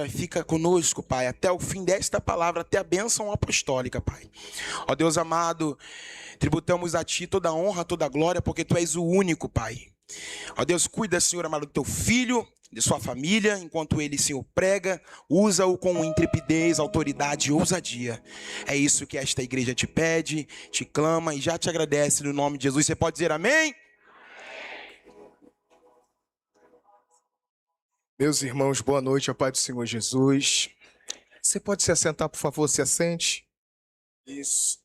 Fica conosco, Pai, até o fim desta palavra, até a bênção apostólica, Pai. Ó Deus amado, tributamos a Ti toda a honra, toda a glória, porque Tu és o único, Pai. Ó Deus, cuida, Senhor amado, do Teu filho, de sua família, enquanto ele, Senhor, prega, usa-o com intrepidez, autoridade e ousadia. É isso que esta igreja te pede, te clama e já te agradece no nome de Jesus. Você pode dizer amém? Meus irmãos, boa noite, a paz do Senhor Jesus. Você pode se assentar, por favor, se assente. Isso.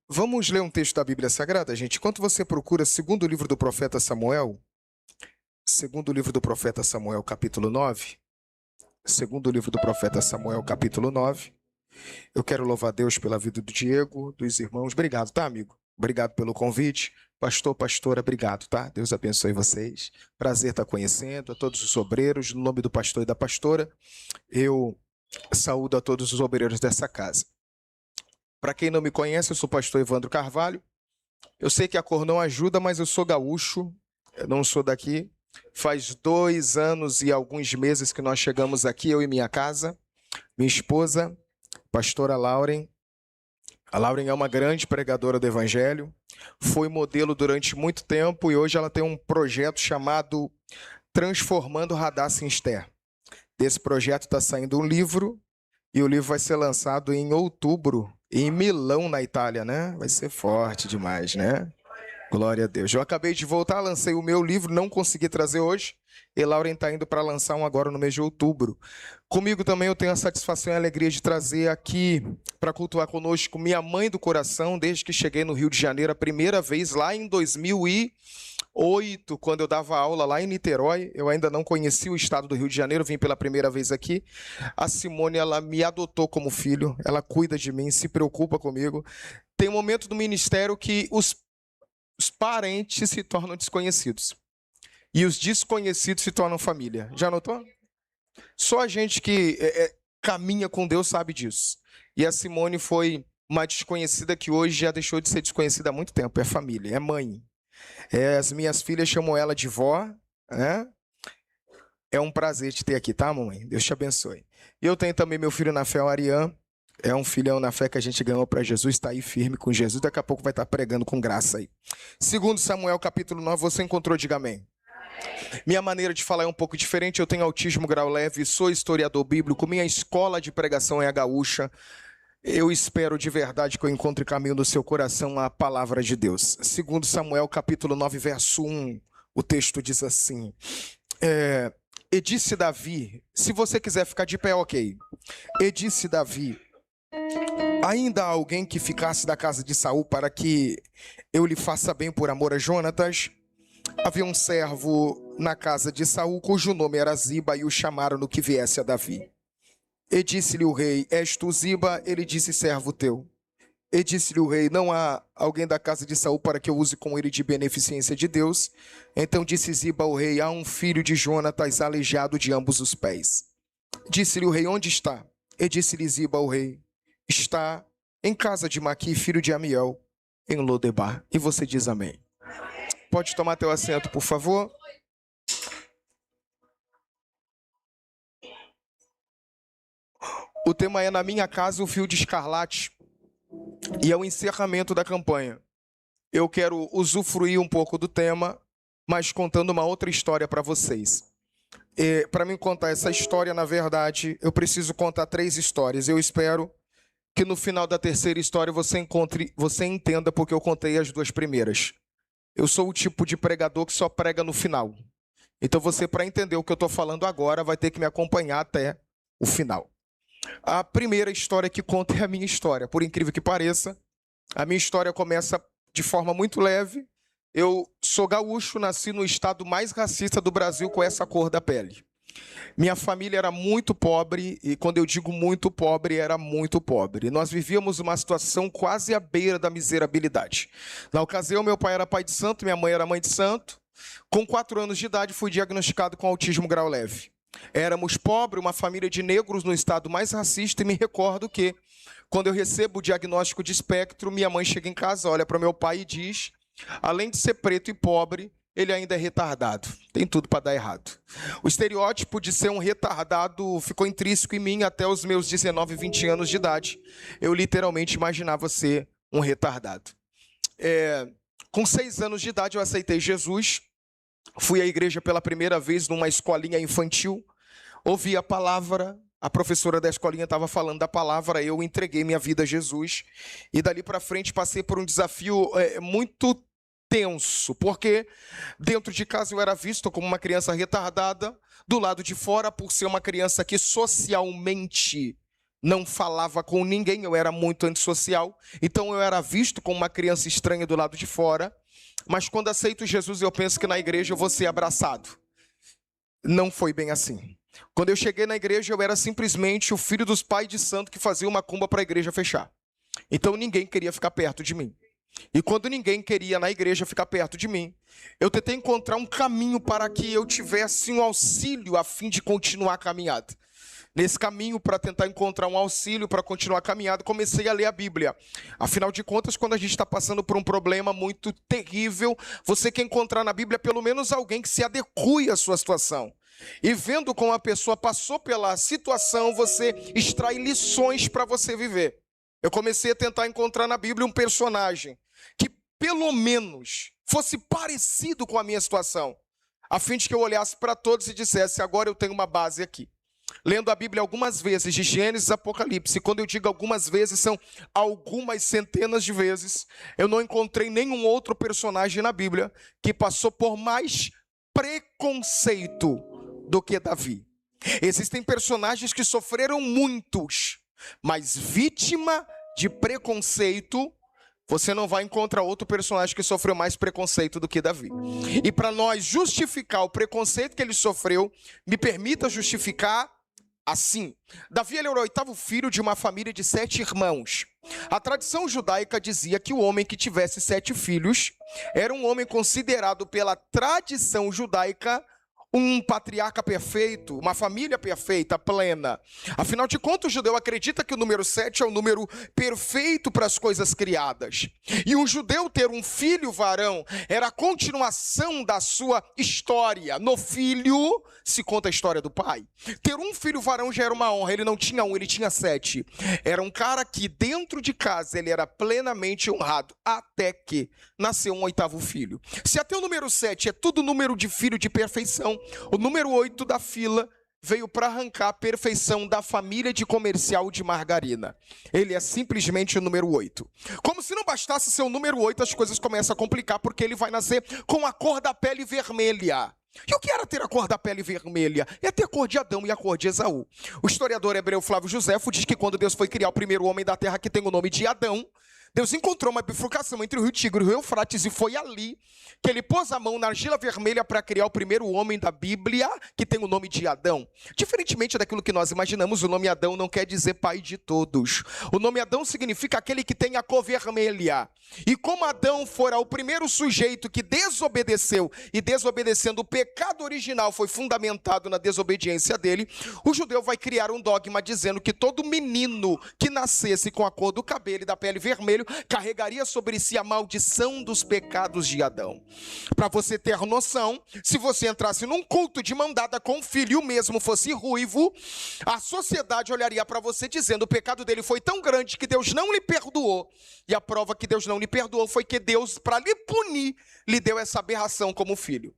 Vamos ler um texto da Bíblia Sagrada, gente? Enquanto você procura segundo livro do profeta Samuel, segundo livro do profeta Samuel, capítulo 9, segundo livro do profeta Samuel, capítulo 9, eu quero louvar a Deus pela vida do Diego, dos irmãos. Obrigado, tá, amigo? Obrigado pelo convite. Pastor, pastora, obrigado, tá? Deus abençoe vocês. Prazer estar conhecendo a todos os obreiros. No nome do pastor e da pastora, eu saúdo a todos os obreiros dessa casa. Para quem não me conhece, eu sou o pastor Evandro Carvalho. Eu sei que a cor não ajuda, mas eu sou gaúcho, eu não sou daqui. Faz 2 anos e alguns meses que nós chegamos aqui, eu e minha casa, minha esposa, pastora Lauren. A Lauren é uma grande pregadora do Evangelho, foi modelo durante muito tempo e hoje ela tem um projeto chamado Transformando Radar Sinster. Desse projeto está saindo um livro e o livro vai ser lançado em outubro em Milão, na Itália, né? Vai ser forte demais, né? Glória a Deus. Eu acabei de voltar, lancei o meu livro, não consegui trazer hoje. E Lauren está indo para lançar um agora no mês de outubro. Comigo também eu tenho a satisfação e a alegria de trazer aqui para cultuar conosco minha mãe do coração, desde que cheguei no Rio de Janeiro a primeira vez, lá em 2008, quando eu dava aula lá em Niterói. Eu ainda não conhecia o estado do Rio de Janeiro, vim pela primeira vez aqui. A Simone, ela me adotou como filho, ela cuida de mim, se preocupa comigo. Tem um momento do ministério que os parentes se tornam desconhecidos. E os desconhecidos se tornam família. Já notou? Só a gente que caminha com Deus sabe disso. E a Simone foi uma desconhecida que hoje já deixou de ser desconhecida há muito tempo. É família, é mãe. As minhas filhas chamam ela de vó, né? É um prazer te ter aqui, tá, mamãe? Deus te abençoe. E eu tenho também meu filho na fé, o Arian. É um filhão na fé que a gente ganhou para Jesus, está aí firme com Jesus. Daqui a pouco vai estar pregando com graça aí. Segundo Samuel, capítulo 9, você encontrou, diga amém. Minha maneira de falar é um pouco diferente. Eu tenho autismo grau leve, sou historiador bíblico, minha escola de pregação é a gaúcha. Eu espero de verdade que eu encontre caminho no seu coração a palavra de Deus. Segundo Samuel, capítulo 9, verso 1, o texto diz assim: E disse Davi, se você quiser ficar de pé, ok. E disse Davi: ainda há alguém que ficasse da casa de Saul para que eu lhe faça bem por amor a Jonatas? Havia um servo na casa de Saul, cujo nome era Ziba, e o chamaram no que viesse a Davi. E disse-lhe o rei: és tu, Ziba? Ele disse: servo teu. E disse-lhe o rei: não há alguém da casa de Saul para que eu use com ele de beneficência de Deus? Então disse Ziba ao rei: há um filho de Jonatas aleijado de ambos os pés. Disse-lhe o rei: onde está? E disse-lhe Ziba ao rei: está em casa de Maqui, filho de Amiel, em Lodebar. E você diz amém. Pode tomar teu assento, por favor. O tema é Na Minha Casa, o Fio de Escarlate. E é o encerramento da campanha. Eu quero usufruir um pouco do tema, mas contando uma outra história para vocês. Para mim contar essa história, na verdade, eu preciso contar 3 histórias. Eu espero que no final da terceira história você entenda porque eu contei as 2 primeiras. Eu sou o tipo de pregador que só prega no final. Então você, para entender o que eu estou falando agora, vai ter que me acompanhar até o final. A primeira história que conta é a minha história. Por incrível que pareça, a minha história começa de forma muito leve. Eu sou gaúcho, nasci no estado mais racista do Brasil com essa cor da pele. Minha família era muito pobre, e quando eu digo muito pobre, era muito pobre. Nós vivíamos uma situação quase à beira da miserabilidade. Na ocasião, meu pai era pai de santo, minha mãe era mãe de santo. Com 4 anos de idade, fui diagnosticado com autismo grau leve. Éramos pobres, uma família de negros no estado mais racista, e me recordo que, quando eu recebo o diagnóstico de espectro, minha mãe chega em casa, olha para meu pai e diz: além de ser preto e pobre, ele ainda é retardado. Tem tudo para dar errado. O estereótipo de ser um retardado ficou intrínseco em mim até os meus 19, 20 anos de idade. Eu literalmente imaginava ser um retardado. Com 6 anos de idade eu aceitei Jesus. Fui à igreja pela primeira vez numa escolinha infantil. Ouvi a palavra, a professora da escolinha estava falando da palavra, eu entreguei minha vida a Jesus. E dali para frente passei por um desafio muito tenso, porque dentro de casa eu era visto como uma criança retardada, do lado de fora, por ser uma criança que socialmente não falava com ninguém, eu era muito antissocial, então eu era visto como uma criança estranha do lado de fora, mas quando aceito Jesus eu penso que na igreja eu vou ser abraçado. Não foi bem assim. Quando eu cheguei na igreja eu era simplesmente o filho dos pais de santo que fazia uma cumba para a igreja fechar. Então ninguém queria ficar perto de mim. E quando ninguém queria na igreja ficar perto de mim, eu tentei encontrar um caminho para que eu tivesse um auxílio a fim de continuar a caminhada. Nesse caminho, para tentar encontrar um auxílio para continuar a caminhada, comecei a ler a Bíblia. Afinal de contas, quando a gente está passando por um problema muito terrível, você quer encontrar na Bíblia pelo menos alguém que se adeque à sua situação. E vendo como a pessoa passou pela situação, você extrai lições para você viver. Eu comecei a tentar encontrar na Bíblia um personagem que pelo menos fosse parecido com a minha situação, a fim de que eu olhasse para todos e dissesse, agora eu tenho uma base aqui. Lendo a Bíblia algumas vezes, de Gênesis a Apocalipse, quando eu digo algumas vezes, são algumas centenas de vezes, eu não encontrei nenhum outro personagem na Bíblia que passou por mais preconceito do que Davi. Existem personagens que sofreram muitos, mas vítima de preconceito, você não vai encontrar outro personagem que sofreu mais preconceito do que Davi. E para nós justificar o preconceito que ele sofreu, me permita justificar assim. Davi ele era o 8º filho de uma família de 7 irmãos. A tradição judaica dizia que o homem que tivesse 7 filhos era um homem considerado pela tradição judaica um patriarca perfeito, uma família perfeita, plena. Afinal de contas, o judeu acredita que o número 7 é o número perfeito para as coisas criadas. E um judeu ter um filho varão era a continuação da sua história. No filho se conta a história do pai. Ter um filho varão já era uma honra. Ele não tinha 1, ele tinha 7. Era um cara que dentro de casa ele era plenamente honrado, até que nasceu um 8º filho. Se até o número 7 é tudo número de filho de perfeição, o número 8 da fila veio para arrancar a perfeição da família de comercial de margarina. Ele é simplesmente o número 8. Como se não bastasse ser o número 8, as coisas começam a complicar, porque ele vai nascer com a cor da pele vermelha. E o que era ter a cor da pele vermelha? É ter a cor de Adão e a cor de Esaú. O historiador hebreu Flávio Josefo diz que quando Deus foi criar o primeiro homem da terra, que tem o nome de Adão, Deus encontrou uma bifurcação entre o rio Tigre e o rio Eufrates, e foi ali que ele pôs a mão na argila vermelha para criar o primeiro homem da Bíblia, que tem o nome de Adão. Diferentemente daquilo que nós imaginamos, o nome Adão não quer dizer pai de todos. O nome Adão significa aquele que tem a cor vermelha. E como Adão fora o primeiro sujeito que desobedeceu, e desobedecendo o pecado original foi fundamentado na desobediência dele, o judeu vai criar um dogma dizendo que todo menino que nascesse com a cor do cabelo e da pele vermelho carregaria sobre si a maldição dos pecados de Adão. Para você ter noção, se você entrasse num culto de mão dada com um filho e o mesmo fosse ruivo, a sociedade olharia para você dizendo o pecado dele foi tão grande que Deus não lhe perdoou. E a prova que Deus não lhe perdoou foi que Deus, para lhe punir, lhe deu essa aberração como filho.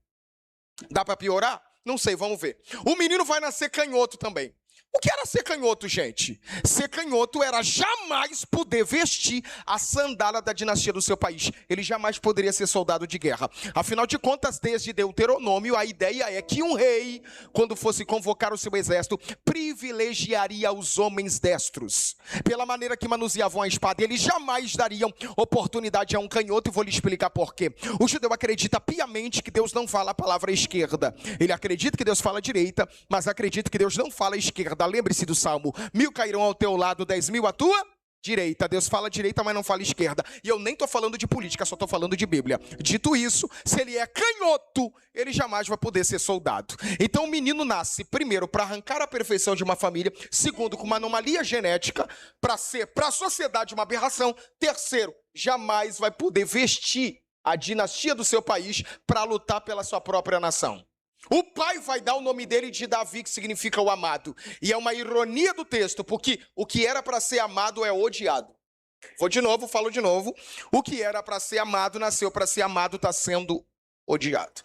Dá para piorar? Não sei, vamos ver. O menino vai nascer canhoto também. O que era ser canhoto, gente? Ser canhoto era jamais poder vestir a sandália da dinastia do seu país. Ele jamais poderia ser soldado de guerra. Afinal de contas, desde Deuteronômio, a ideia é que um rei, quando fosse convocar o seu exército, privilegiaria os homens destros. Pela maneira que manuseavam a espada, eles jamais dariam oportunidade a um canhoto, e vou lhe explicar por quê. O judeu acredita piamente que Deus não fala a palavra esquerda. Ele acredita que Deus fala direita, mas acredita que Deus não fala esquerda. Lembre-se do Salmo, 1000 cairão ao teu lado, 10.000 à tua direita. Deus fala direita, mas não fala esquerda. E eu nem estou falando de política, só estou falando de Bíblia. Dito isso, se ele é canhoto, ele jamais vai poder ser soldado. Então o menino nasce, primeiro, para arrancar a perfeição de uma família. Segundo, com uma anomalia genética, para ser para a sociedade uma aberração. Terceiro, jamais vai poder vestir a dinastia do seu país, para lutar pela sua própria nação. O pai vai dar o nome dele de Davi, que significa o amado. E é uma ironia do texto, porque o que era para ser amado é odiado. Falo de novo. O que era para ser amado, nasceu para ser amado, está sendo odiado.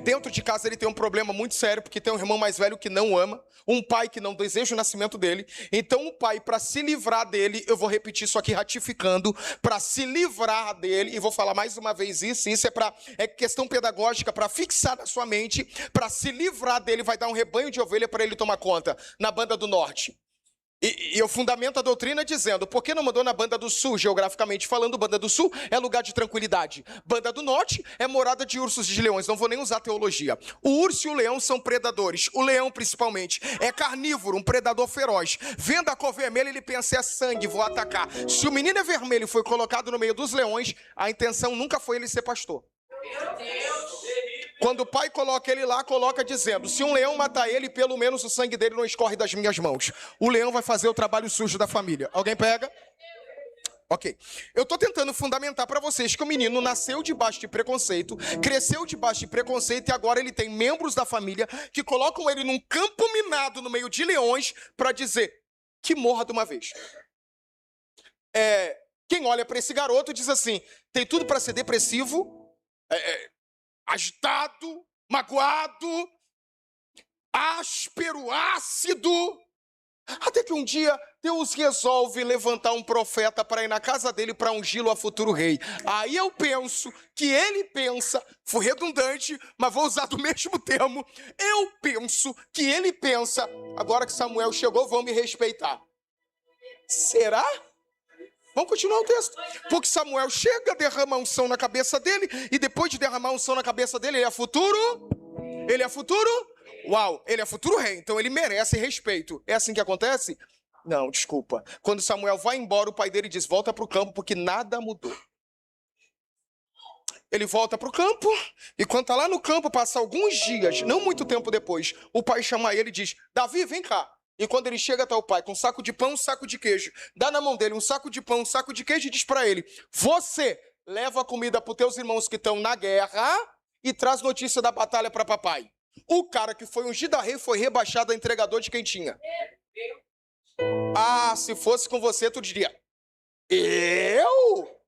Dentro de casa ele tem um problema muito sério, porque tem um irmão mais velho que não ama, um pai que não deseja o nascimento dele. Então o pai, para se livrar dele, eu vou repetir isso aqui ratificando, para se livrar dele, e vou falar mais uma vez isso é questão pedagógica, para fixar na sua mente, para se livrar dele, vai dar um rebanho de ovelha para ele tomar conta, na Banda do Norte. E eu fundamento a doutrina dizendo, por que não mandou na Banda do Sul? Geograficamente falando, Banda do Sul é lugar de tranquilidade. Banda do Norte é morada de ursos e de leões. Não vou nem usar teologia. O urso e o leão são predadores. O leão, principalmente, é carnívoro, um predador feroz. Vendo a cor vermelha, ele pensa, é sangue, vou atacar. Se o menino é vermelho e foi colocado no meio dos leões, a intenção nunca foi ele ser pastor. Meu Deus! Quando o pai coloca ele lá, coloca dizendo, se um leão matar ele, pelo menos o sangue dele não escorre das minhas mãos. O leão vai fazer o trabalho sujo da família. Alguém pega? Ok. Eu estou tentando fundamentar para vocês que o menino nasceu debaixo de preconceito, cresceu debaixo de preconceito e agora ele tem membros da família que colocam ele num campo minado no meio de leões para dizer que morra de uma vez. Quem olha para esse garoto diz assim, tem tudo para ser depressivo, agitado, magoado, áspero, ácido. Até que um dia Deus resolve levantar um profeta para ir na casa dele para ungí-lo a futuro rei. Aí eu penso que ele pensa, fui redundante, mas vou usar do mesmo termo. Eu penso que ele pensa, agora que Samuel chegou, vão me respeitar. Será? Vamos continuar o texto. Porque Samuel chega, derrama unção na cabeça dele, e depois de derramar unção na cabeça dele, ele é futuro? Ele é futuro? Uau, ele é futuro rei, então ele merece respeito. É assim que acontece? Não, desculpa. Quando Samuel vai embora, o pai dele diz, volta para o campo, porque nada mudou. Ele volta para o campo, e quando está lá no campo, passa alguns dias, não muito tempo depois, o pai chama ele e diz, Davi, vem cá. E quando ele chega até o pai com um saco de pão, um saco de queijo, dá na mão dele um saco de pão, um saco de queijo e diz para ele, você leva a comida para os teus irmãos que estão na guerra e traz notícia da batalha para papai. O cara que foi ungido a rei foi rebaixado a entregador de quentinha. Ah, se fosse com você, tu diria, eu?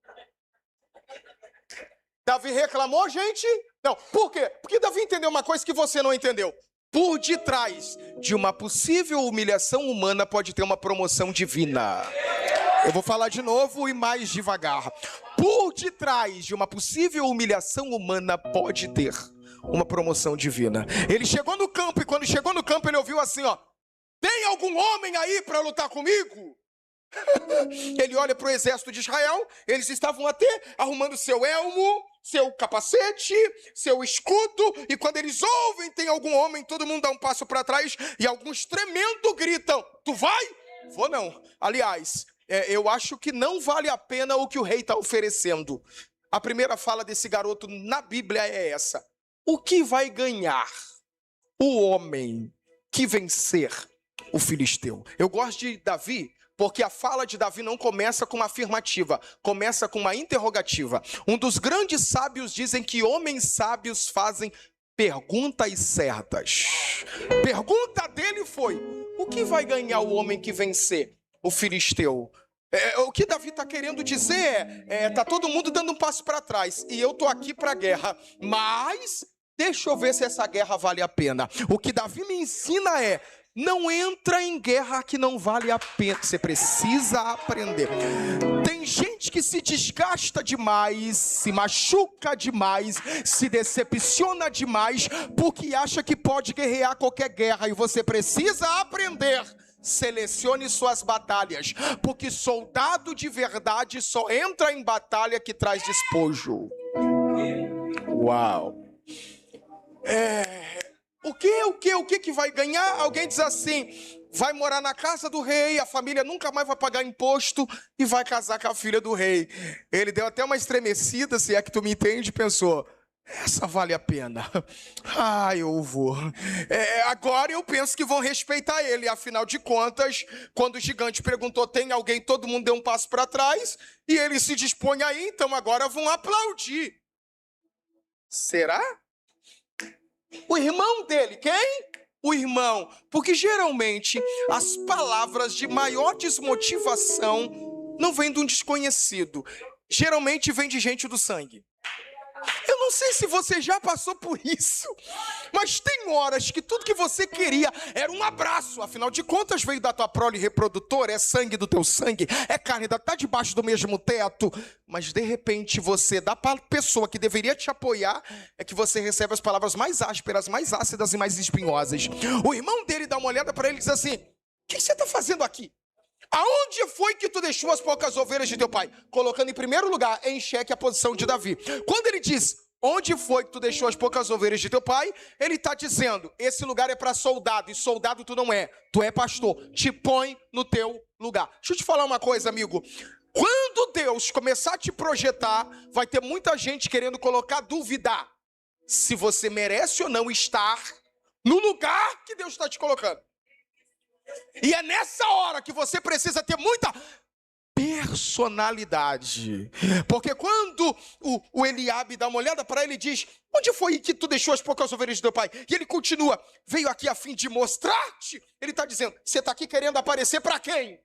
Davi reclamou, gente? Não, por quê? Porque Davi entendeu uma coisa que você não entendeu. Por detrás de uma possível humilhação humana pode ter uma promoção divina. Eu vou falar de novo e mais devagar. Por detrás de uma possível humilhação humana pode ter uma promoção divina. Ele chegou no campo e quando chegou no campo ele ouviu assim, ó. Tem algum homem aí para lutar comigo? Ele olha para o exército de Israel, eles estavam até arrumando seu elmo, seu capacete, seu escudo, e quando eles ouvem tem algum homem, todo mundo dá um passo para trás, e alguns tremendo gritam, tu vai? Vou não. Aliás, eu acho que não vale a pena o que o rei está oferecendo. A primeira fala desse garoto na Bíblia é essa. O que vai ganhar o homem que vencer o filisteu? Eu gosto de Davi, porque a fala de Davi não começa com uma afirmativa, começa com uma interrogativa. Um dos grandes sábios dizem que homens sábios fazem perguntas certas. Pergunta dele foi, o que vai ganhar o homem que vencer o filisteu? O que Davi está querendo dizer tá todo mundo dando um passo para trás, e eu estou aqui para a guerra, mas deixa eu ver se essa guerra vale a pena. O que Davi me ensina é, não entra em guerra que não vale a pena. Você precisa aprender. Tem gente que se desgasta demais, se machuca demais, se decepciona demais, porque acha que pode guerrear qualquer guerra. E você precisa aprender. Selecione suas batalhas, porque soldado de verdade só entra em batalha que traz despojo. Uau. O que vai ganhar? Alguém diz assim, vai morar na casa do rei, a família nunca mais vai pagar imposto e vai casar com a filha do rei. Ele deu até uma estremecida, se é que tu me entende, pensou, essa vale a pena. Eu vou. Agora eu penso que vão respeitar ele. Afinal de contas, quando o gigante perguntou, tem alguém? Todo mundo deu um passo para trás. E ele se dispõe aí, então agora vão aplaudir. Será? O irmão dele, quem? O irmão. Porque geralmente as palavras de maior desmotivação não vêm de um desconhecido. Geralmente vem de gente do sangue. Eu não sei se você já passou por isso, mas tem horas que tudo que você queria era um abraço. Afinal de contas, veio da tua prole reprodutora, é sangue do teu sangue, é carne, tá debaixo do mesmo teto. Mas de repente você dá para a pessoa que deveria te apoiar, é que você recebe as palavras mais ásperas, mais ácidas e mais espinhosas. O irmão dele dá uma olhada para ele e diz assim: o que você está fazendo aqui? Aonde foi que tu deixou as poucas ovelhas de teu pai? Colocando em primeiro lugar em xeque a posição de Davi. Quando ele diz, onde foi que tu deixou as poucas ovelhas de teu pai? Ele está dizendo, esse lugar é para soldado, e soldado tu não é, tu é pastor. Te põe no teu lugar. Deixa eu te falar uma coisa, amigo. Quando Deus começar a te projetar, vai ter muita gente querendo colocar dúvida se você merece ou não estar no lugar que Deus está te colocando. E é nessa hora que você precisa ter muita personalidade. Porque quando o Eliabe dá uma olhada para ele e diz, onde foi que tu deixou as poucas ovelhas do teu pai? E ele continua, veio aqui a fim de mostrar-te. Ele está dizendo, você está aqui querendo aparecer para quem?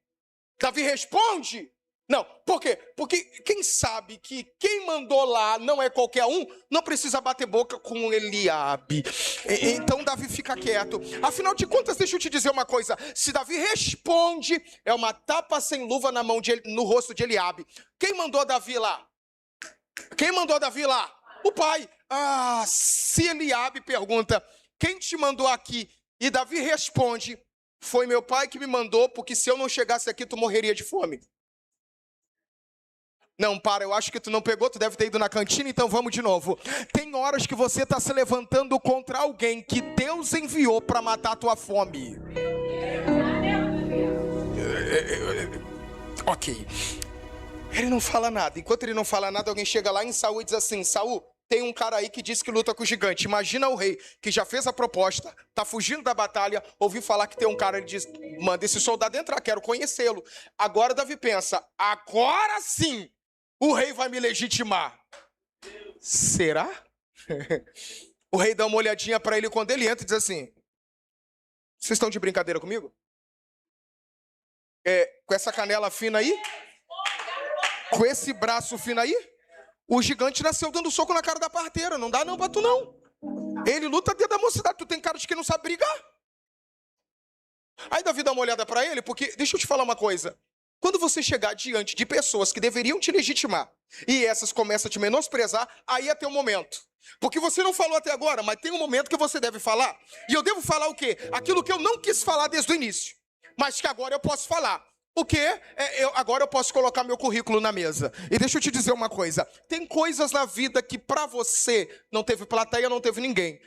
Davi responde, não, por quê? Porque quem sabe que quem mandou lá não é qualquer um, não precisa bater boca com Eliabe. Então Davi fica quieto. Afinal de contas, deixa eu te dizer uma coisa. Se Davi responde, é uma tapa sem luva na mão no rosto de Eliabe. Quem mandou Davi lá? Quem mandou Davi lá? O pai. Se Eliabe pergunta, quem te mandou aqui? E Davi responde, foi meu pai que me mandou, porque se eu não chegasse aqui, tu morreria de fome. Não, eu acho que tu não pegou, tu deve ter ido na cantina, então vamos de novo. Tem horas que você está se levantando contra alguém que Deus enviou para matar a tua fome. Ok. Ele não fala nada. Enquanto ele não fala nada, alguém chega lá em Saul e diz assim, Saul, tem um cara aí que diz que luta com o gigante. Imagina o rei que já fez a proposta, tá fugindo da batalha, ouviu falar que tem um cara, ele diz, manda esse soldado entrar, quero conhecê-lo. Agora Davi pensa, agora sim o rei vai me legitimar. Será? O rei dá uma olhadinha para ele quando ele entra e diz assim, vocês estão de brincadeira comigo? Com essa canela fina aí? Com esse braço fino aí? O gigante nasceu dando soco na cara da parteira. Não dá não pra tu não. Ele luta dentro da mocidade. Tu tem cara de que não sabe brigar. Aí Davi dá uma olhada pra ele, porque, deixa eu te falar uma coisa. Quando você chegar diante de pessoas que deveriam te legitimar, e essas começam a te menosprezar, aí é teu momento. Porque você não falou até agora, mas tem um momento que você deve falar. E eu devo falar o quê? Aquilo que eu não quis falar desde o início, mas que agora eu posso falar. Porque agora eu posso colocar meu currículo na mesa. E deixa eu te dizer uma coisa. Tem coisas na vida que pra você não teve plateia, não teve ninguém.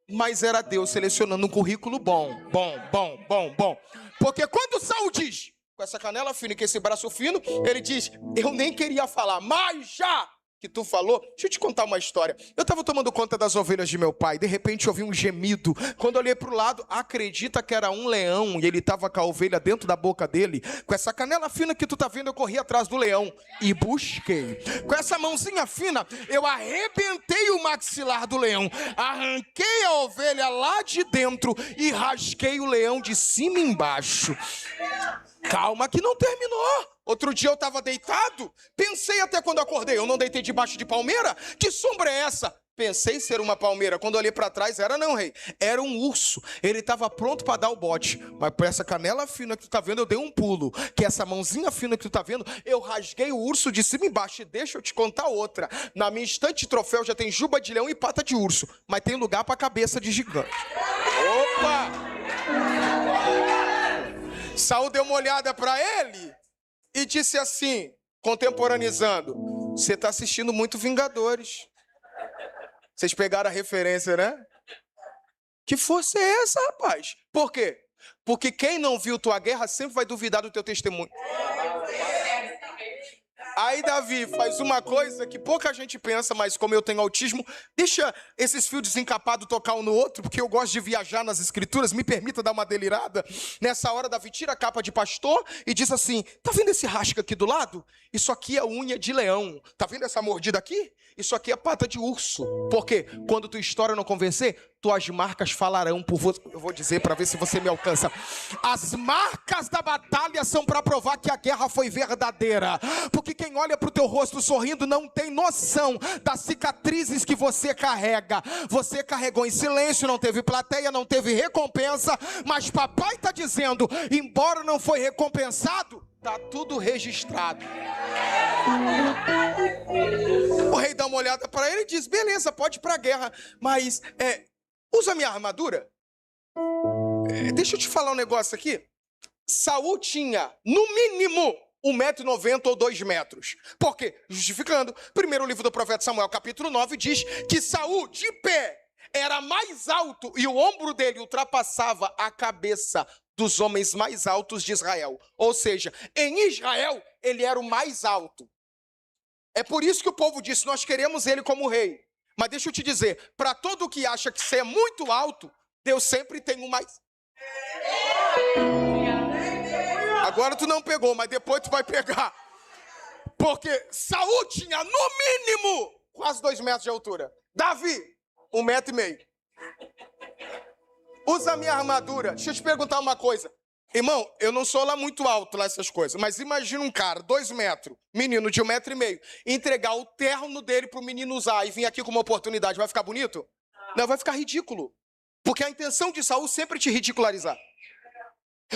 Mas era Deus selecionando um currículo bom. Porque quando Saul diz, com essa canela fina e com esse braço fino, ele diz, eu nem queria falar, mas já que tu falou, deixa eu te contar uma história. Eu estava tomando conta das ovelhas de meu pai, de repente ouvi um gemido. Quando eu olhei para o lado, acredita que era um leão, e ele estava com a ovelha dentro da boca dele. Com essa canela fina que tu tá vendo, eu corri atrás do leão e busquei. Com essa mãozinha fina, eu arrebentei o maxilar do leão, arranquei a ovelha lá de dentro e rasguei o leão de cima e embaixo. Calma que não terminou. Outro dia eu estava deitado, pensei até quando acordei, eu não deitei debaixo de palmeira? Que sombra é essa? Pensei ser uma palmeira, quando olhei para trás, era não, rei, era um urso. Ele estava pronto para dar o bote, mas por essa canela fina que tu tá vendo, eu dei um pulo. Que essa mãozinha fina que tu tá vendo, eu rasguei o urso de cima e embaixo. E deixa eu te contar outra. Na minha estante de troféu já tem juba de leão e pata de urso, mas tem lugar para cabeça de gigante. Opa! Saul deu uma olhada para ele e disse assim, contemporaneizando, você está assistindo muito Vingadores. Vocês pegaram a referência, né? Que força é essa, rapaz? Por quê? Porque quem não viu tua guerra sempre vai duvidar do teu testemunho. Aí Davi faz uma coisa que pouca gente pensa, mas como eu tenho autismo, deixa esses fios desencapados tocar um no outro, porque eu gosto de viajar nas escrituras, me permita dar uma delirada. Nessa hora, Davi tira a capa de pastor e diz assim, tá vendo esse rasca aqui do lado? Isso aqui é unha de leão. Tá vendo essa mordida aqui? Isso aqui é pata de urso. Porque quando tua história não convencer, tuas marcas falarão por você. Eu vou dizer para ver se você me alcança. As marcas da batalha são para provar que a guerra foi verdadeira. Porque quem olha para o teu rosto sorrindo não tem noção das cicatrizes que você carrega. Você carregou em silêncio, não teve plateia, não teve recompensa. Mas papai está dizendo, embora não foi recompensado, está tudo registrado. O rei dá uma olhada para ele e diz, beleza, pode ir para a guerra, mas usa minha armadura. Deixa eu te falar um negócio aqui. Saul tinha, no mínimo, 1,90 m ou 2 metros. Por quê? Justificando, primeiro livro do profeta Samuel, capítulo 9, diz que Saul, de pé, era mais alto e o ombro dele ultrapassava a cabeça dos homens mais altos de Israel. Ou seja, em Israel, ele era o mais alto. É por isso que o povo disse, nós queremos ele como rei. Mas deixa eu te dizer, para todo que acha que você é muito alto, Deus sempre tem um mais... Agora tu não pegou, mas depois tu vai pegar. Porque Saul tinha, no mínimo, quase 2 metros de altura. Davi, 1,5 m. Usa a minha armadura. Deixa eu te perguntar uma coisa. Irmão, eu não sou lá muito alto, lá essas coisas, mas imagina um cara, 2 metros, menino de 1,5 m, entregar o terno dele pro menino usar e vir aqui com uma oportunidade, vai ficar bonito? Não, vai ficar ridículo. Porque a intenção de Saul sempre te ridicularizar.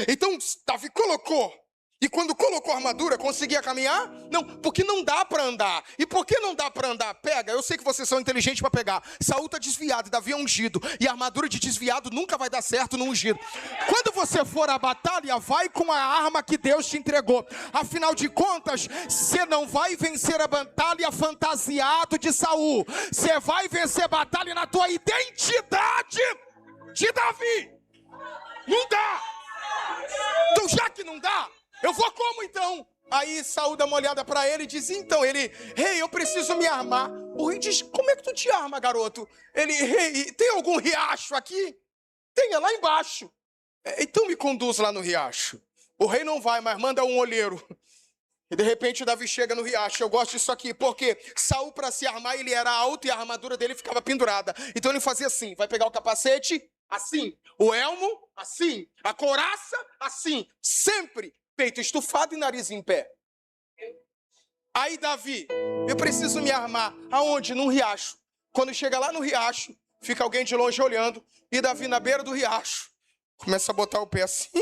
Então, Davi colocou, e quando colocou a armadura, conseguia caminhar? Não, porque não dá para andar. E por que não dá para andar? Pega, eu sei que vocês são inteligentes para pegar. Saul está desviado, Davi é ungido. E a armadura de desviado nunca vai dar certo no ungido. Quando você for à batalha, vai com a arma que Deus te entregou. Afinal de contas, você não vai vencer a batalha fantasiado de Saul. Você vai vencer a batalha na tua identidade de Davi. Não dá. Então, já que não dá, eu vou como então? Aí Saul dá uma olhada para ele e diz, então, rei, eu preciso me armar. O rei diz, como é que tu te arma, garoto? Ele, rei, tem algum riacho aqui? Tem, é lá embaixo. Então me conduz lá no riacho. O rei não vai, mas manda um olheiro. E de repente Davi chega no riacho. Eu gosto disso aqui, porque Saul, para se armar, ele era alto e a armadura dele ficava pendurada. Então ele fazia assim, vai pegar o capacete, assim, o elmo, assim, a couraça, assim, sempre peito estufado e nariz em pé. Aí Davi, eu preciso me armar. Aonde? Num riacho. Quando chega lá no riacho, fica alguém de longe olhando, e Davi na beira do riacho começa a botar o pé assim,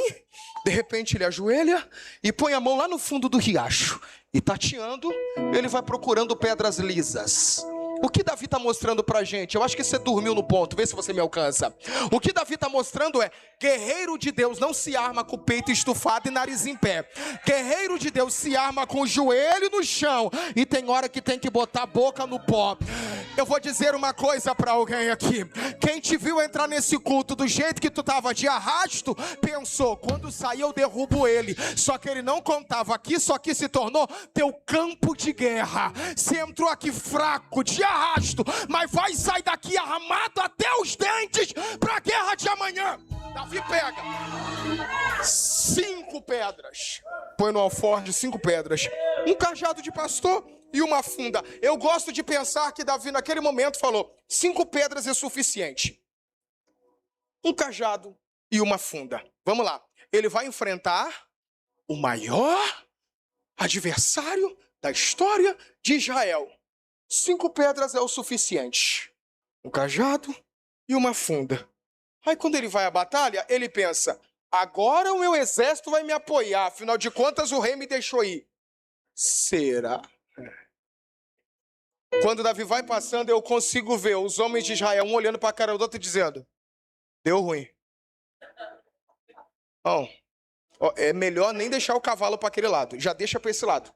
de repente ele ajoelha e põe a mão lá no fundo do riacho, e tateando, ele vai procurando pedras lisas. O que Davi está mostrando pra gente? Eu acho que você dormiu no ponto, vê se você me alcança. O que Davi está mostrando é, guerreiro de Deus não se arma com o peito estufado e nariz em pé. Guerreiro de Deus se arma com o joelho no chão, e tem hora que tem que botar a boca no pó. Eu vou dizer uma coisa para alguém aqui. Quem te viu entrar nesse culto do jeito que tu estava de arrasto, pensou, quando sair eu derrubo ele. Só que ele não contava aqui, só que se tornou teu campo de guerra. Você entrou aqui fraco, de arrasto, mas vai sair daqui armado até os dentes para a guerra de amanhã. Davi pega 5 pedras, põe no alforje 5 pedras, um cajado de pastor e uma funda. Eu gosto de pensar que Davi naquele momento falou, 5 pedras é suficiente. Um cajado e uma funda. Vamos lá. Ele vai enfrentar o maior adversário da história de Israel. 5 pedras é o suficiente. Um cajado e uma funda. Aí quando ele vai à batalha, ele pensa, agora o meu exército vai me apoiar, afinal de contas o rei me deixou ir. Será? Quando Davi vai passando, eu consigo ver os homens de Israel, um olhando para a cara do outro e dizendo, deu ruim. Bom, é melhor nem deixar o cavalo para aquele lado, já deixa para esse lado.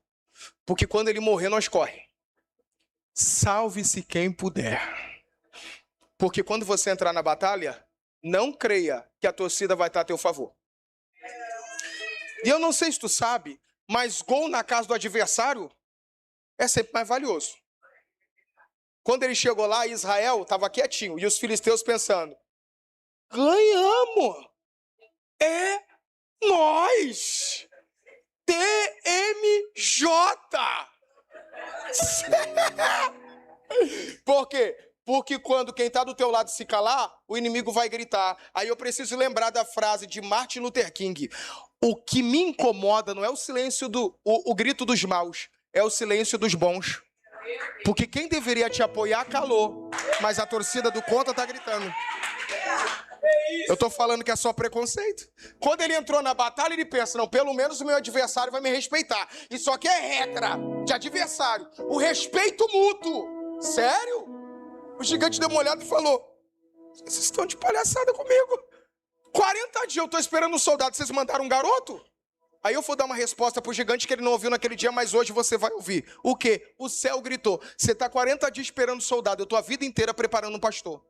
Porque quando ele morrer, nós corre. Salve-se quem puder. Porque quando você entrar na batalha, não creia que a torcida vai estar a teu favor. E eu não sei se tu sabe, mas gol na casa do adversário é sempre mais valioso. Quando ele chegou lá, Israel estava quietinho, e os filisteus pensando, ganhamos! É nós! TMJ! Por quê? Porque quando quem está do teu lado se calar, o inimigo vai gritar. Aí eu preciso lembrar da frase de Martin Luther King. O que me incomoda não é o silêncio o grito dos maus, é o silêncio dos bons. Porque quem deveria te apoiar calou, mas a torcida do contra tá gritando. Eu tô falando que é só preconceito. Quando ele entrou na batalha, ele pensa, não, pelo menos o meu adversário vai me respeitar. Isso aqui é regra de adversário. O respeito mútuo. Sério? O gigante deu uma olhada e falou, vocês estão de palhaçada comigo. 40 dias eu tô esperando um soldado, vocês mandaram um garoto? Aí eu vou dar uma resposta pro gigante que ele não ouviu naquele dia, mas hoje você vai ouvir. O quê? O céu gritou, você tá 40 dias esperando um soldado, eu tô a vida inteira preparando um pastor.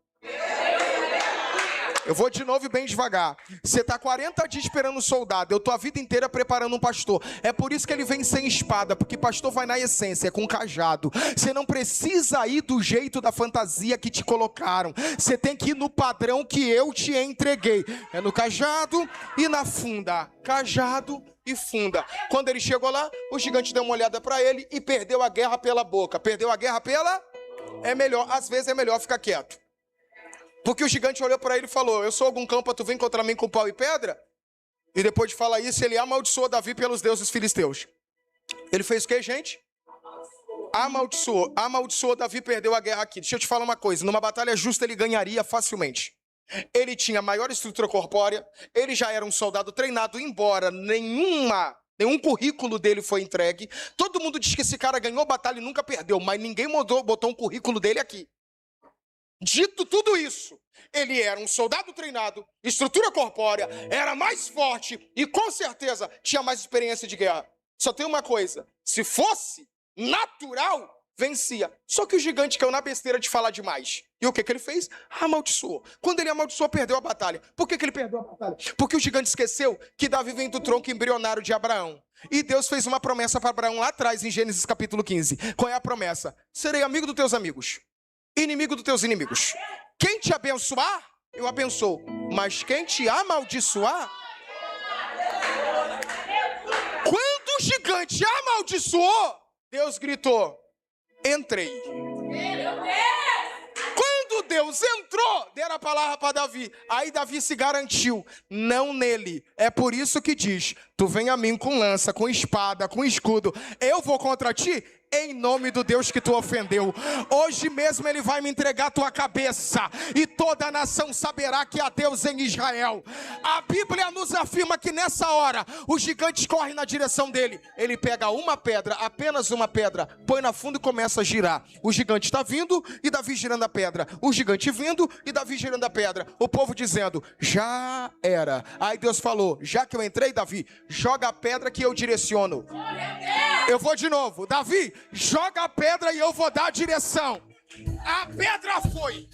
Eu vou de novo e bem devagar. Você está 40 dias esperando um soldado. Eu estou a vida inteira preparando um pastor. É por isso que ele vem sem espada. Porque pastor vai na essência, é com cajado. Você não precisa ir do jeito da fantasia que te colocaram. Você tem que ir no padrão que eu te entreguei. É no cajado e na funda. Cajado e funda. Quando ele chegou lá, o gigante deu uma olhada para ele e perdeu a guerra pela boca. Perdeu a guerra pela... É melhor, às vezes é melhor ficar quieto. Porque o gigante olhou para ele e falou, eu sou algum cão para tu vir contra mim com pau e pedra? E depois de falar isso, ele amaldiçoou Davi pelos deuses filisteus. Ele fez o quê, gente? Amaldiçoou Davi, perdeu a guerra aqui. Deixa eu te falar uma coisa, numa batalha justa ele ganharia facilmente. Ele tinha maior estrutura corpórea, ele já era um soldado treinado, embora nenhum currículo dele foi entregue. Todo mundo diz que esse cara ganhou batalha e nunca perdeu, mas ninguém botou um currículo dele aqui. Dito tudo isso, ele era um soldado treinado, estrutura corpórea, era mais forte e com certeza tinha mais experiência de guerra. Só tem uma coisa, se fosse natural, vencia. Só que o gigante caiu na besteira de falar demais. E o que ele fez? Amaldiçoou. Quando ele amaldiçoou, perdeu a batalha. Por que ele perdeu a batalha? Porque o gigante esqueceu que Davi vem do tronco embrionário de Abraão. E Deus fez uma promessa para Abraão lá atrás, em Gênesis capítulo 15. Qual é a promessa? Serei amigo dos teus amigos. Inimigo dos teus inimigos. Quem te abençoar, eu abençoo. Mas quem te amaldiçoar... Quando o gigante amaldiçoou, Deus gritou, entrei. Quando Deus entrou, deram a palavra para Davi. Aí Davi se garantiu, não nele. É por isso que diz, tu vem a mim com lança, com espada, com escudo. Eu vou contra ti? Em nome do Deus que tu ofendeu. Hoje mesmo ele vai me entregar a tua cabeça. E toda a nação saberá que há Deus em Israel. A Bíblia nos afirma que nessa hora o gigante corre na direção dele. Ele pega uma pedra, apenas uma pedra, põe na funda e começa a girar. O gigante está vindo e Davi girando a pedra. O gigante vindo e Davi girando a pedra. O povo dizendo, já era. Aí Deus falou, já que eu entrei, Davi, joga a pedra que eu direciono. Eu vou de novo. Davi, joga a pedra e eu vou dar a direção. A pedra foi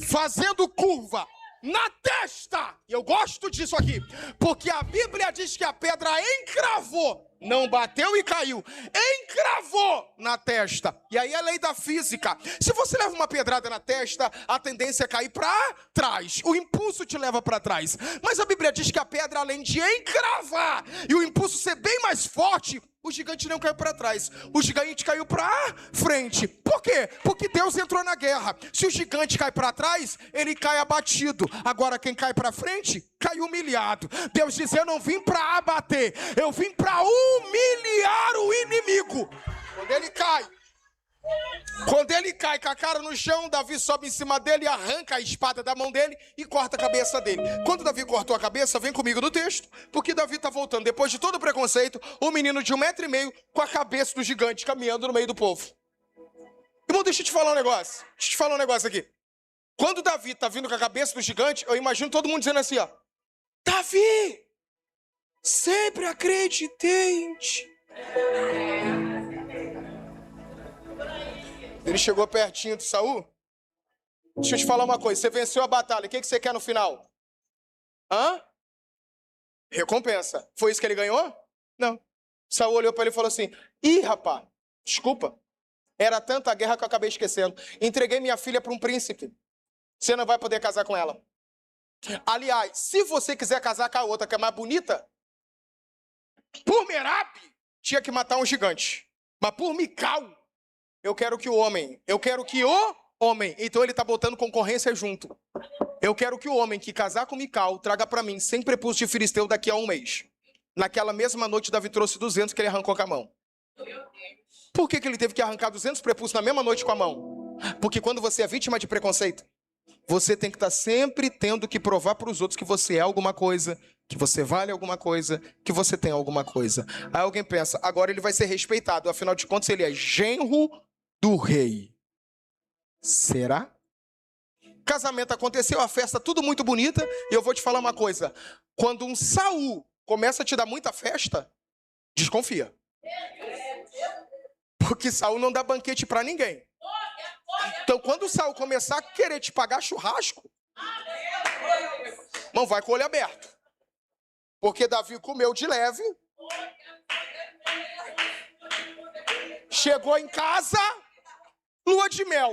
fazendo curva na testa. E eu gosto disso aqui, porque a Bíblia diz que a pedra encravou. Não bateu e caiu. Encravou na testa. E aí é a lei da física. Se você leva uma pedrada na testa, a tendência é cair para trás. O impulso te leva para trás. Mas a Bíblia diz que a pedra, além de encravar e o impulso ser bem mais forte, o gigante não caiu para trás. O gigante caiu para frente. Por quê? Porque Deus entrou na guerra. Se o gigante cai para trás, ele cai abatido. Agora quem cai para frente, cai humilhado. Deus diz, eu não vim para abater. Eu vim para humilhar o inimigo. Quando ele cai com a cara no chão, Davi sobe em cima dele, arranca a espada da mão dele e corta a cabeça dele. Quando Davi cortou a cabeça, vem comigo no texto, porque Davi está voltando, depois de todo o preconceito, um menino de 1,5 m com a cabeça do gigante caminhando no meio do povo. Irmão, deixa eu te falar um negócio aqui. Quando Davi está vindo com a cabeça do gigante, eu imagino todo mundo dizendo assim, ó, Davi, sempre acreditei em ti. Ele chegou pertinho de Saul. Deixa eu te falar uma coisa. Você venceu a batalha. O que você quer no final? Recompensa. Foi isso que ele ganhou? Não. Saul olhou para ele e falou assim, ih, rapaz, Desculpa. Era tanta guerra que eu acabei esquecendo. Entreguei minha filha para um príncipe. Você não vai poder casar com ela. Aliás, se você quiser casar com a outra, que é mais bonita, por Merabe, tinha que matar um gigante. Mas por Mical, eu quero que o homem, então ele tá botando concorrência junto. Eu quero que o homem que casar com Mical traga para mim 100 prepúcios de filisteu daqui a um mês. Naquela mesma noite, Davi trouxe 200 que ele arrancou com a mão. Por que ele teve que arrancar 200 prepúcios na mesma noite com a mão? Porque quando você é vítima de preconceito, você tem que estar sempre tendo que provar para os outros que você é alguma coisa, que você vale alguma coisa, que você tem alguma coisa. Aí alguém pensa, agora ele vai ser respeitado. Afinal de contas, ele é genro do rei. Será? Casamento aconteceu, a festa tudo muito bonita, e eu vou te falar uma coisa. Quando um Saul começa a te dar muita festa, desconfia. Porque Saul não dá banquete para ninguém. Então, quando o Saul começar a querer te pagar churrasco, não vai com o olho aberto. Porque Davi comeu de leve, chegou em casa, lua de mel.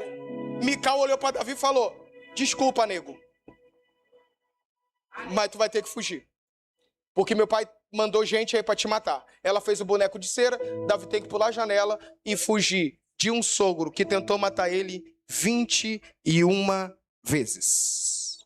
Mical olhou para Davi e falou, desculpa, nego, mas tu vai ter que fugir. Porque meu pai mandou gente aí para te matar. Ela fez o boneco de cera, Davi tem que pular a janela e fugir de um sogro que tentou matar ele 21 vezes.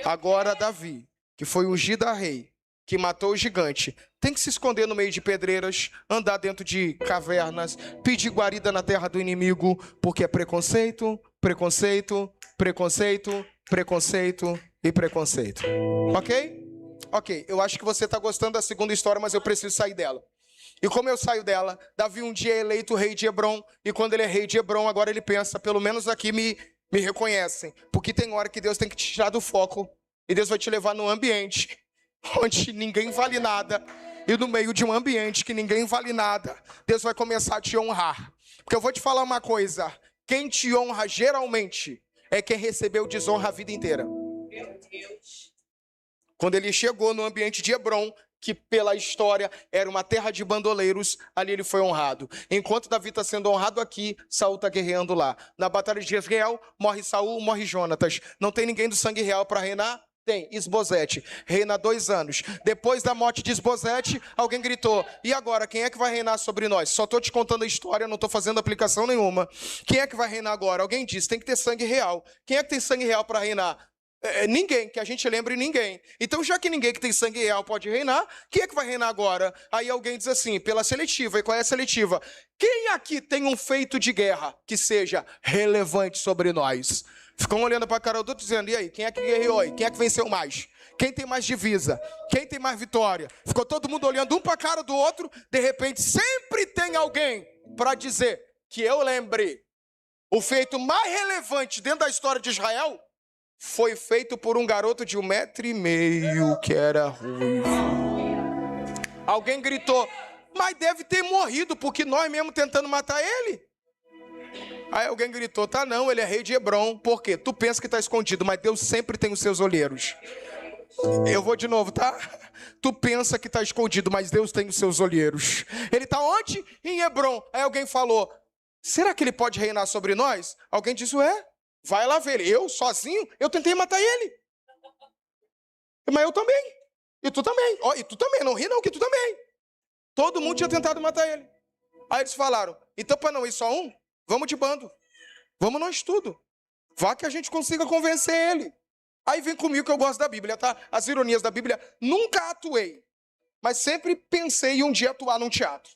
Agora Davi, que foi ungido a rei, que matou o gigante, tem que se esconder no meio de pedreiras, andar dentro de cavernas, pedir guarida na terra do inimigo, porque é preconceito, preconceito, preconceito, preconceito e preconceito. Ok? Ok, eu acho que você está gostando da segunda história, mas eu preciso sair dela. E como eu saio dela, Davi um dia é eleito rei de Hebrom, e quando ele é rei de Hebrom, agora ele pensa, pelo menos aqui me reconhecem, porque tem hora que Deus tem que te tirar do foco, e Deus vai te levar num ambiente onde ninguém vale nada, e no meio de um ambiente que ninguém vale nada, Deus vai começar a te honrar. Porque eu vou te falar uma coisa, quem te honra geralmente é quem recebeu desonra a vida inteira. Meu Deus. Quando ele chegou no ambiente de Hebrom, que pela história era uma terra de bandoleiros, ali ele foi honrado. Enquanto Davi está sendo honrado aqui, Saul está guerreando lá. Na batalha de Jezreel, morre Saul, morre Jonatas. Não tem ninguém do sangue real para reinar? Tem, Isbosete, reina 2 anos. Depois da morte de Isbosete, alguém gritou, e agora, quem é que vai reinar sobre nós? Só estou te contando a história, não estou fazendo aplicação nenhuma. Quem é que vai reinar agora? Alguém disse, tem que ter sangue real. Quem é que tem sangue real para reinar? Ninguém, que a gente lembre ninguém. Então, já que ninguém que tem sangue real pode reinar, quem é que vai reinar agora? Aí alguém diz assim, pela seletiva. E qual é a seletiva? Quem aqui tem um feito de guerra que seja relevante sobre nós? Ficam olhando para a cara do outro dizendo, e aí, quem é que guerreou aí? Quem é que venceu mais? Quem tem mais divisa? Quem tem mais vitória? Ficou todo mundo olhando um para a cara do outro, de repente sempre tem alguém para dizer que eu lembre. O feito mais relevante dentro da história de Israel foi feito por um garoto de 1,5 metros que era ruivo. Alguém gritou, mas deve ter morrido, porque nós mesmo tentando matar ele. Aí alguém gritou, tá não, ele é rei de Hebrom. Por quê? Tu pensa que tá escondido, mas Deus sempre tem os seus olheiros. Eu vou de novo, tá? Tu pensa que tá escondido, mas Deus tem os seus olheiros. Ele tá onde? Em Hebrom. Aí alguém falou, será que ele pode reinar sobre nós? Alguém disse, vai lá ver. Eu, sozinho, eu tentei matar ele. Mas eu também. E tu também. E tu também. Não ri não, que tu também. Todo mundo tinha tentado matar ele. Aí eles falaram, então para não ir só um, vamos de bando. Vamos nós tudo. Vá que a gente consiga convencer ele. Aí vem comigo que eu gosto da Bíblia, tá? As ironias da Bíblia. Nunca atuei, mas sempre pensei em um dia atuar num teatro.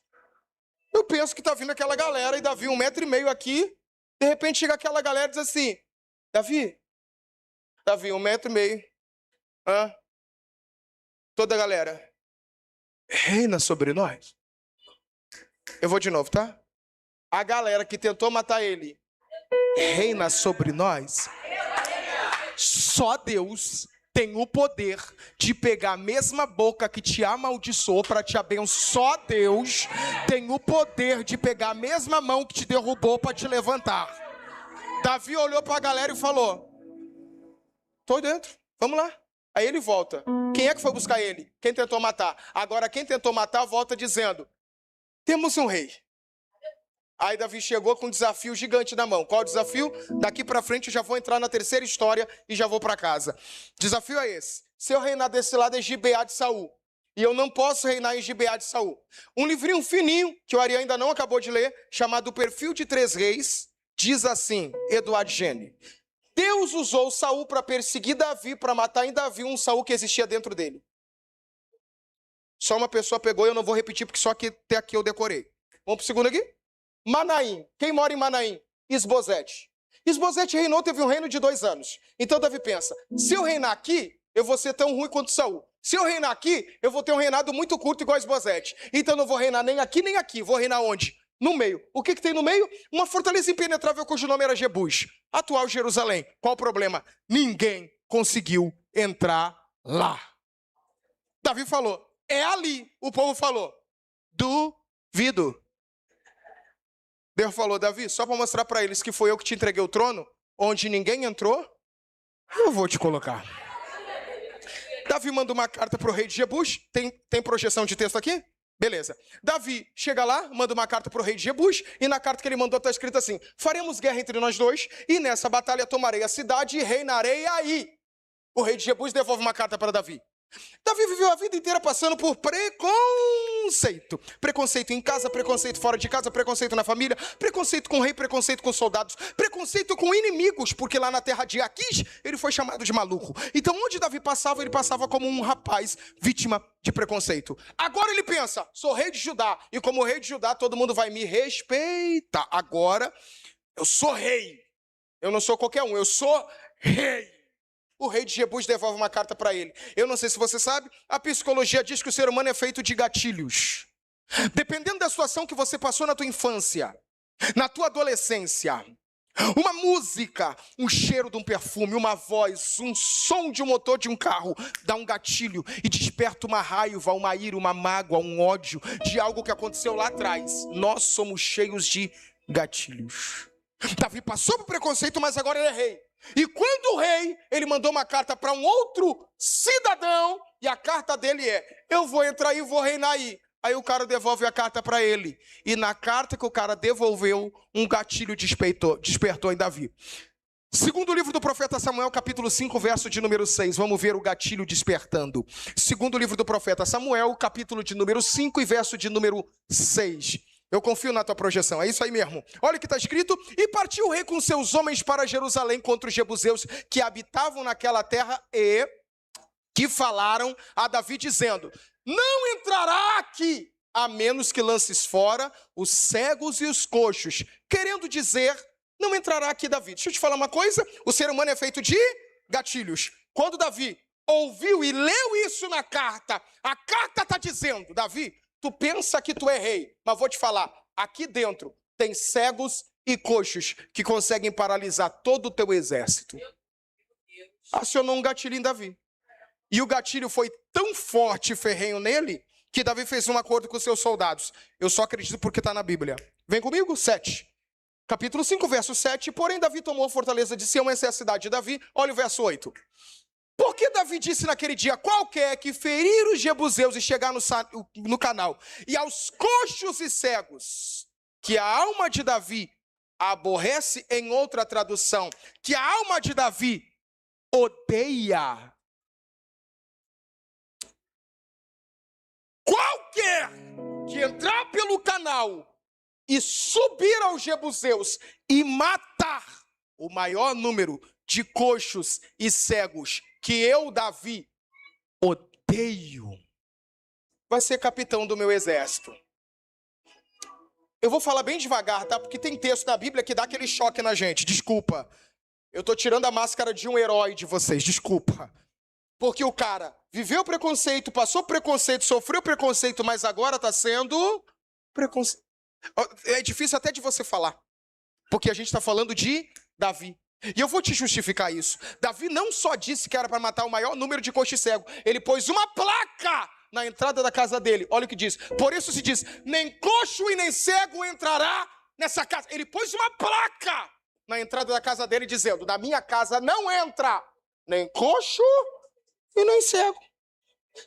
Eu penso que tá vindo aquela galera e Davi 1,5 metro aqui. De repente chega aquela galera e diz assim, Davi, 1,5 metro. Toda a galera, reina sobre nós. Eu vou de novo, tá? A galera que tentou matar ele, reina sobre nós. Só Deus tem o poder de pegar a mesma boca que te amaldiçoou para te abençoar. Só Deus tem o poder de pegar a mesma mão que te derrubou para te levantar. Davi olhou para a galera e falou, tô dentro, vamos lá. Aí ele volta. Quem é que foi buscar ele? Quem tentou matar. Agora quem tentou matar volta dizendo, temos um rei. Aí Davi chegou com um desafio gigante na mão. Qual é o desafio? Daqui para frente eu já vou entrar na terceira história e já vou para casa. Desafio é esse. Se eu reinar desse lado é Gibeá de Saul. E eu não posso reinar em Gibeá de Saul. Um livrinho fininho, que o Ari ainda não acabou de ler, chamado Perfil de Três Reis, diz assim, Eduardo Gene: Deus usou Saul para perseguir Davi, para matar em Davi um Saul que existia dentro dele. Só uma pessoa pegou e eu não vou repetir, porque só que até aqui eu decorei. Vamos para o segundo aqui? Manaim. Quem mora em Manaim? Isbosete. Isbosete reinou, teve um reino de 2 anos. Então Davi pensa, se eu reinar aqui, eu vou ser tão ruim quanto Saul. Se eu reinar aqui, eu vou ter um reinado muito curto igual Isbosete. Então eu não vou reinar nem aqui, nem aqui. Vou reinar onde? No meio. O que tem no meio? Uma fortaleza impenetrável cujo nome era Jebus. Atual Jerusalém. Qual o problema? Ninguém conseguiu entrar lá. Davi falou, é ali. O povo falou, duvido. Deus falou, Davi, só para mostrar para eles que foi eu que te entreguei o trono, onde ninguém entrou, eu vou te colocar. Davi manda uma carta para o rei de Jebus. Tem projeção de texto aqui? Beleza. Davi chega lá, manda uma carta para o rei de Jebus, e na carta que ele mandou está escrito assim, faremos guerra entre nós dois, e nessa batalha tomarei a cidade e reinarei aí. O rei de Jebus devolve uma carta para Davi. Davi viveu a vida inteira passando por preconceito. Preconceito em casa, preconceito fora de casa, preconceito na família, preconceito com o rei, preconceito com soldados, preconceito com inimigos, porque lá na terra de Aquis ele foi chamado de maluco. Então onde Davi passava, ele passava como um rapaz vítima de preconceito. Agora ele pensa, sou rei de Judá, e como rei de Judá todo mundo vai me respeitar. Agora eu sou rei, eu não sou qualquer um, eu sou rei. O rei de Jebus devolve uma carta para ele. Eu não sei se você sabe, a psicologia diz que o ser humano é feito de gatilhos. Dependendo da situação que você passou na tua infância, na tua adolescência, uma música, um cheiro de um perfume, uma voz, um som de um motor de um carro, dá um gatilho e desperta uma raiva, uma ira, uma mágoa, um ódio de algo que aconteceu lá atrás. Nós somos cheios de gatilhos. Davi passou por preconceito, mas agora ele é rei. E quando o rei, ele mandou uma carta para um outro cidadão, e a carta dele é, eu vou entrar aí e vou reinar aí. Aí o cara devolve a carta para ele. E na carta que o cara devolveu, um gatilho despertou em Davi. Segundo livro do profeta Samuel, capítulo 5, verso de número 6. Vamos ver o gatilho despertando. Segundo livro do profeta Samuel, capítulo de número 5 e verso de número 6. Eu confio na tua projeção, é isso aí mesmo. Olha o que está escrito. E partiu o rei com seus homens para Jerusalém contra os jebuseus que habitavam naquela terra e que falaram a Davi dizendo, não entrará aqui, a menos que lances fora os cegos e os coxos. Querendo dizer, não entrará aqui Davi. Deixa eu te falar uma coisa, o ser humano é feito de gatilhos. Quando Davi ouviu e leu isso na carta, a carta está dizendo, Davi, tu pensa que tu é rei, mas vou te falar, aqui dentro tem cegos e coxos que conseguem paralisar todo o teu exército. Acionou um gatilho em Davi. E o gatilho foi tão forte e ferrenho nele, que Davi fez um acordo com seus soldados. Eu só acredito porque está na Bíblia. Vem comigo, 7. Capítulo 5, verso 7. Porém, Davi tomou a fortaleza de Sião, essa é a cidade de Davi. Olha o verso 8. Porque Davi disse naquele dia qualquer que ferir os jebuseus e chegar no canal, e aos coxos e cegos, que a alma de Davi aborrece, em outra tradução, que a alma de Davi odeia. Qualquer que entrar pelo canal e subir aos jebuseus e matar o maior número de coxos e cegos que eu, Davi, odeio, vai ser capitão do meu exército. Eu vou falar bem devagar, tá? Porque tem texto na Bíblia que dá aquele choque na gente. Desculpa. Eu tô tirando a máscara de um herói de vocês. Desculpa. Porque o cara viveu preconceito, passou preconceito, sofreu preconceito, mas agora tá sendo preconceito. É difícil até de você falar. Porque a gente tá falando de Davi. E eu vou te justificar isso. Davi não só disse que era para matar o maior número de coxo e cego. Ele pôs uma placa na entrada da casa dele. Olha o que diz. Por isso se diz, nem coxo e nem cego entrará nessa casa. Ele pôs uma placa na entrada da casa dele dizendo, da minha casa não entra nem coxo e nem cego.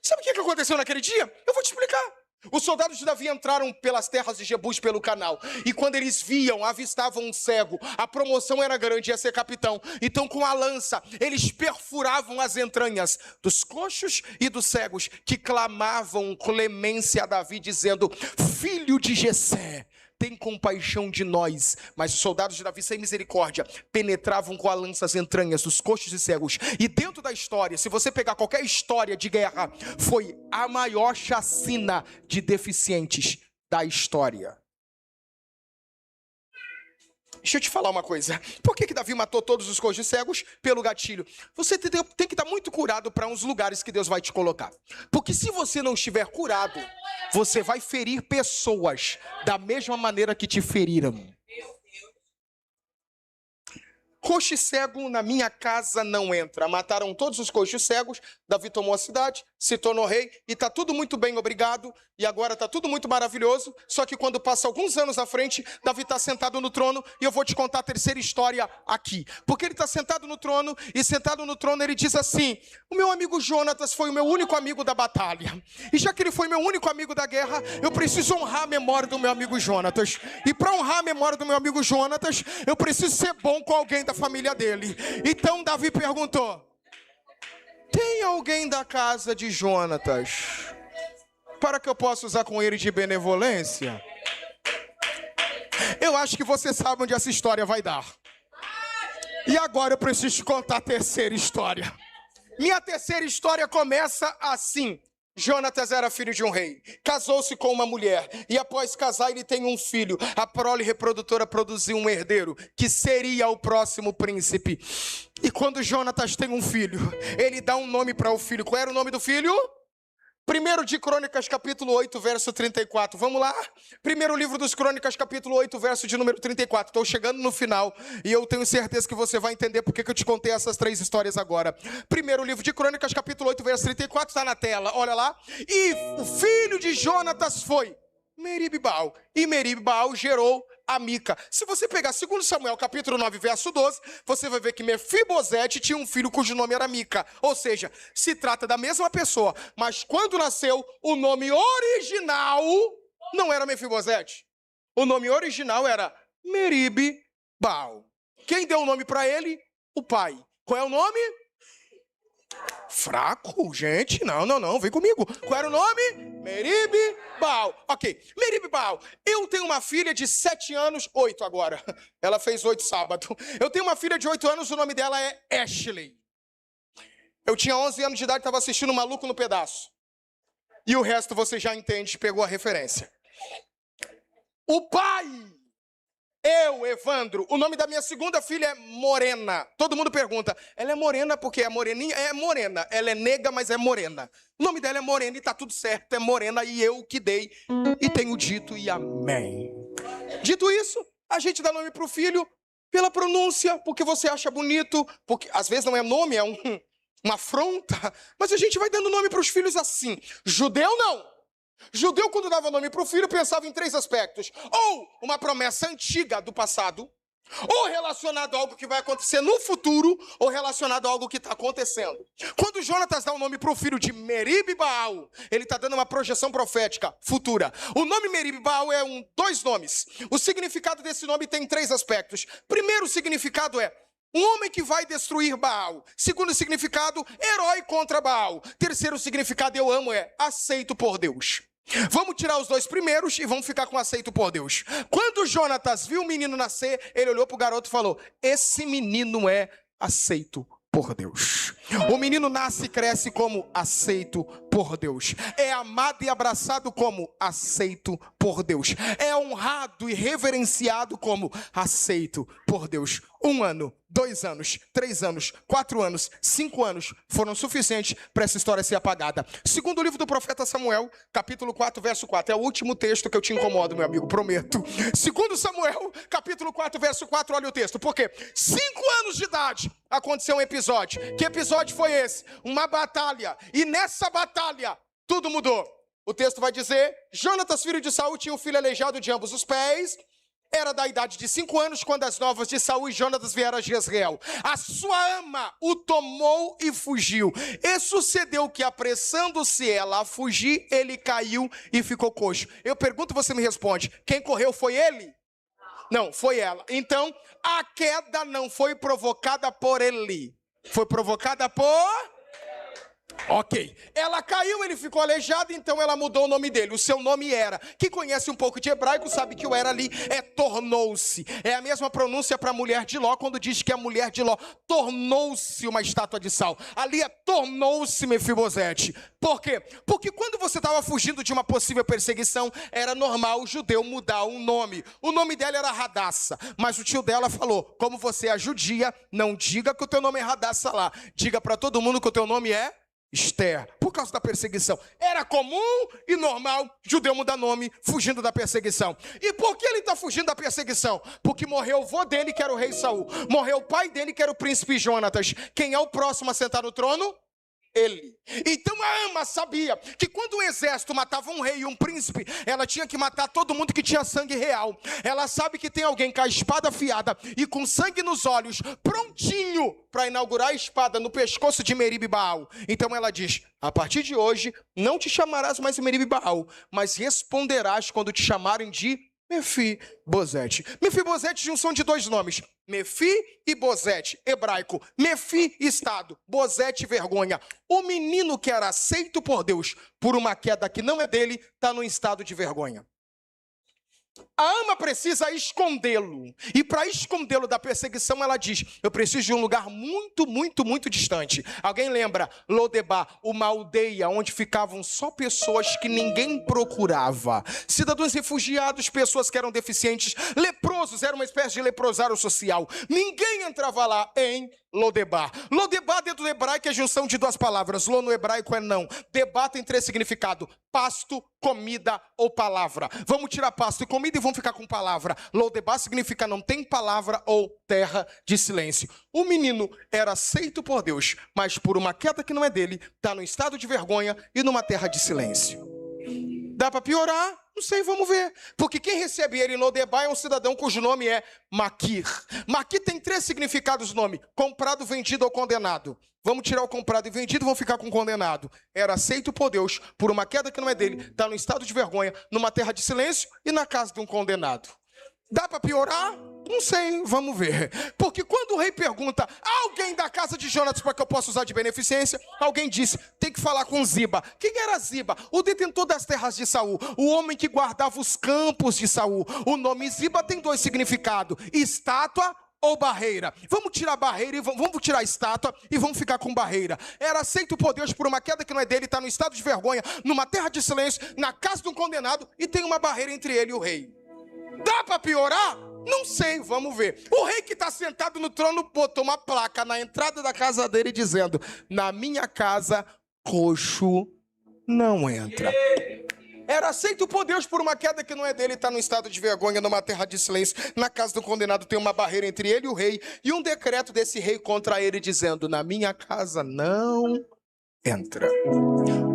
Sabe o que aconteceu naquele dia? Eu vou te explicar. Os soldados de Davi entraram pelas terras de Jebus pelo canal. E quando eles viam, avistavam um cego. A promoção era grande, ia ser capitão. Então com a lança, eles perfuravam as entranhas dos coxos e dos cegos, que clamavam clemência a Davi, dizendo: filho de Jessé, tem compaixão de nós. Mas os soldados de Davi, sem misericórdia, penetravam com a lança as entranhas dos coxos e cegos. E dentro da história, se você pegar qualquer história de guerra, foi a maior chacina de deficientes da história. Deixa eu te falar uma coisa. Por que Davi matou todos os coxos e cegos? Pelo gatilho. Você tem que estar muito curado para uns lugares que Deus vai te colocar. Porque se você não estiver curado, você vai ferir pessoas da mesma maneira que te feriram. Coxo e cego na minha casa não entra. Mataram todos os coxos e cegos. Davi tomou a cidade, se tornou rei. E está tudo muito bem, obrigado. E agora está tudo muito maravilhoso. Só que quando passa alguns anos à frente, Davi está sentado no trono. E eu vou te contar a terceira história aqui. Porque ele está sentado no trono. E sentado no trono ele diz assim: o meu amigo Jonatas foi o meu único amigo da batalha. E já que ele foi meu único amigo da guerra, eu preciso honrar a memória do meu amigo Jonatas. E para honrar a memória do meu amigo Jonatas, eu preciso ser bom com alguém da família dele. Então Davi perguntou: tem alguém da casa de Jonatas para que eu possa usar com ele de benevolência? Eu acho que você sabe onde essa história vai dar. E agora eu preciso te contar a terceira história. Minha terceira história começa assim. Jonatas era filho de um rei, casou-se com uma mulher, e após casar ele tem um filho. A prole reprodutora produziu um herdeiro, que seria o próximo príncipe. E quando Jonatas tem um filho, ele dá um nome para o filho. Qual era o nome do filho? Primeiro de Crônicas, capítulo 8, verso 34. Vamos lá? Primeiro livro dos Crônicas, capítulo 8, verso de número 34. Estou chegando no final e eu tenho certeza que você vai entender porque que eu te contei essas três histórias agora. Primeiro livro de Crônicas, capítulo 8, verso 34, está na tela. Olha lá. E o filho de Jonatas foi Merib-Baal. E Merib-Baal gerou a Mica. Se você pegar 2 Samuel, capítulo 9, verso 12, você vai ver que Mefibosete tinha um filho cujo nome era Mica. Ou seja, se trata da mesma pessoa. Mas quando nasceu, o nome original não era Mefibosete. O nome original era Merib-Baal. Quem deu o nome para ele? O pai. Qual é o nome? Fraco, gente, não, vem comigo. Qual era o nome? Merib-Baal. Ok, Merib-Baal. Eu tenho uma filha de 7 anos, 8 agora. Ela fez 8 sábado. Eu tenho uma filha de 8 anos, o nome dela é Ashley. Eu tinha 11 anos de idade, estava assistindo Maluco no Pedaço. E o resto você já entende, pegou a referência. O pai... Eu, Evandro, o nome da minha segunda filha é Morena. Todo mundo pergunta, ela é morena porque é moreninha? É morena. Ela é nega, mas é morena. O nome dela é Morena e tá tudo certo, é morena e eu que dei. E tenho dito e amém. Dito isso, a gente dá nome pro filho pela pronúncia, porque você acha bonito, porque às vezes não é nome, é uma afronta. Mas a gente vai dando nome pros filhos assim. Judeu não. Judeu, quando dava nome para o filho, pensava em 3 aspectos. Ou uma promessa antiga do passado, ou relacionado a algo que vai acontecer no futuro, ou relacionado a algo que está acontecendo. Quando Jonatas dá o nome para o filho de Merib-Baal, ele está dando uma projeção profética futura. O nome Merib-Baal é 2 nomes. O significado desse nome tem 3 aspectos. Primeiro significado é um homem que vai destruir Baal. Segundo significado, herói contra Baal. Terceiro significado, eu amo, é aceito por Deus. Vamos tirar os 2 primeiros e vamos ficar com aceito por Deus. Quando Jonatas viu o menino nascer, ele olhou para o garoto e falou: esse menino é aceito por Deus. O menino nasce e cresce como aceito por Deus. É amado e abraçado como aceito por Deus. É honrado e reverenciado como aceito por Deus. 1 ano, 2 anos, 3 anos, 4 anos, 5 anos foram suficientes para essa história ser apagada. Segundo o livro do profeta Samuel, capítulo 4, verso 4. É o último texto que eu te incomodo, meu amigo, prometo. Segundo Samuel, capítulo 4, verso 4, olha o texto. Por quê? 5 anos de idade aconteceu um episódio. Que episódio foi esse? Uma batalha. E nessa batalha, tudo mudou. O texto vai dizer: Jonatas, filho de Saul, tinha um filho aleijado de ambos os pés. era da idade de 5 anos quando as novas de Saul e Jonatas vieram a Jezreel. A sua ama o tomou e fugiu. E sucedeu que, apressando-se ela a fugir, ele caiu e ficou coxo. Eu pergunto, você me responde, quem correu foi ele? Não, foi ela. Então, a queda não foi provocada por ele. Foi provocada por... Ok, ela caiu, ele ficou aleijado, então ela mudou o nome dele. O seu nome era, quem conhece um pouco de hebraico sabe que o era ali é tornou-se. É a mesma pronúncia para a mulher de Ló, quando diz que a mulher de Ló tornou-se uma estátua de sal. Ali é tornou-se Mefibosete. Por quê? Porque quando você estava fugindo de uma possível perseguição, era normal o judeu mudar um nome. O nome dela era Radassa, mas o tio dela falou, como você é judia, não diga que o teu nome é Radassa lá. Diga para todo mundo que o teu nome é Esther, por causa da perseguição. Era comum e normal judeu mudar nome fugindo da perseguição. E por que ele está fugindo da perseguição? Porque morreu o vô dele, que era o rei Saul. Morreu o pai dele, que era o príncipe Jonatas. Quem é o próximo a sentar no trono? Ele. Então a ama sabia que quando o exército matava um rei e um príncipe, ela tinha que matar todo mundo que tinha sangue real. Ela sabe que tem alguém com a espada afiada e com sangue nos olhos, prontinho para inaugurar a espada no pescoço de Meribe-Baal. Então ela diz, a partir de hoje não te chamarás mais Meribe-Baal, mas responderás quando te chamarem de Mefibosete. Mefibosete, junção de dois nomes. Mefi e Bosete, hebraico. Mefi, estado. Bosete, vergonha. O menino que era aceito por Deus por uma queda que não é dele, está no estado de vergonha. A ama precisa escondê-lo. E para escondê-lo da perseguição, ela diz, eu preciso de um lugar muito, muito, muito distante. Alguém lembra? Lodebar, uma aldeia onde ficavam só pessoas que ninguém procurava. Cidadãos refugiados, pessoas que eram deficientes, leprosos, era uma espécie de leprosário social. Ninguém entrava lá em Lodebar. Lodebar dentro do hebraico é a junção de duas palavras. Lo no hebraico é não. Debar tem 3 significados. Pasto, comida ou palavra. Vamos tirar pasto e comida e vamos ficar com palavra. Lodebar significa não tem palavra ou terra de silêncio. O menino era aceito por Deus, mas por uma queda que não é dele, está no estado de vergonha e numa terra de silêncio. Dá para piorar? Não sei, vamos ver. Porque quem recebe ele em Lodebar é um cidadão cujo nome é Maquir. Maquir tem 3 significados no nome. Comprado, vendido ou condenado. Vamos tirar o comprado e vendido e vamos ficar com o condenado. Era aceito por Deus, por uma queda que não é dele, está no estado de vergonha, numa terra de silêncio e na casa de um condenado. Dá para piorar? Não sei, vamos ver. Porque quando o rei pergunta, alguém da casa de Jonatas para que eu possa usar de beneficência? Alguém disse, tem que falar com Ziba. Quem era Ziba? O detentor das terras de Saul. O homem que guardava os campos de Saul. O nome Ziba tem 2 significados. Estátua ou barreira. Vamos tirar barreira e vamos tirar a estátua e vamos ficar com barreira. Era aceito por Deus por uma queda que não é dele, está no estado de vergonha, numa terra de silêncio, na casa de um condenado e tem uma barreira entre ele e o rei. Dá para piorar? Não sei, vamos ver. O rei que está sentado no trono botou uma placa na entrada da casa dele dizendo, na minha casa, coxo não entra. Era aceito por Deus por uma queda que não é dele, está no estado de vergonha, numa terra de silêncio. Na casa do condenado tem uma barreira entre ele e o rei, e um decreto desse rei contra ele dizendo, na minha casa não entra.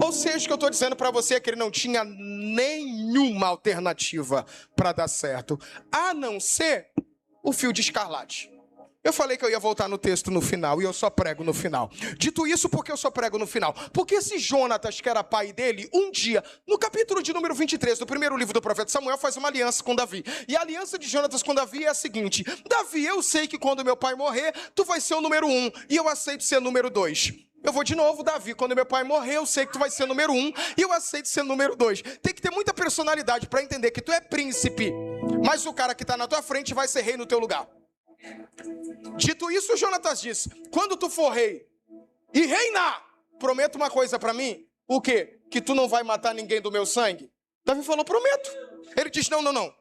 Ou seja, o que eu estou dizendo para você é que ele não tinha nenhuma alternativa para dar certo, a não ser o fio de escarlate. Eu falei que eu ia voltar no texto no final, e eu só prego no final. Dito isso, por que eu só prego no final? Porque esse Jonatas, que era pai dele, um dia, no capítulo de número 23, do primeiro livro do profeta Samuel, faz uma aliança com Davi. E a aliança de Jonatas com Davi é a seguinte, Davi, eu sei que quando meu pai morrer, tu vai ser o número 1, e eu aceito ser número 2. Eu vou de novo, Davi, quando meu pai morrer, eu sei que tu vai ser número 1, e eu aceito ser número 2. Tem que ter muita personalidade para entender que tu é príncipe, mas o cara que está na tua frente vai ser rei no teu lugar. Dito isso, Jonatas disse, quando tu for rei e reinar, prometa uma coisa para mim. O quê? Que tu não vai matar ninguém do meu sangue? Davi falou, prometo. Ele disse, não.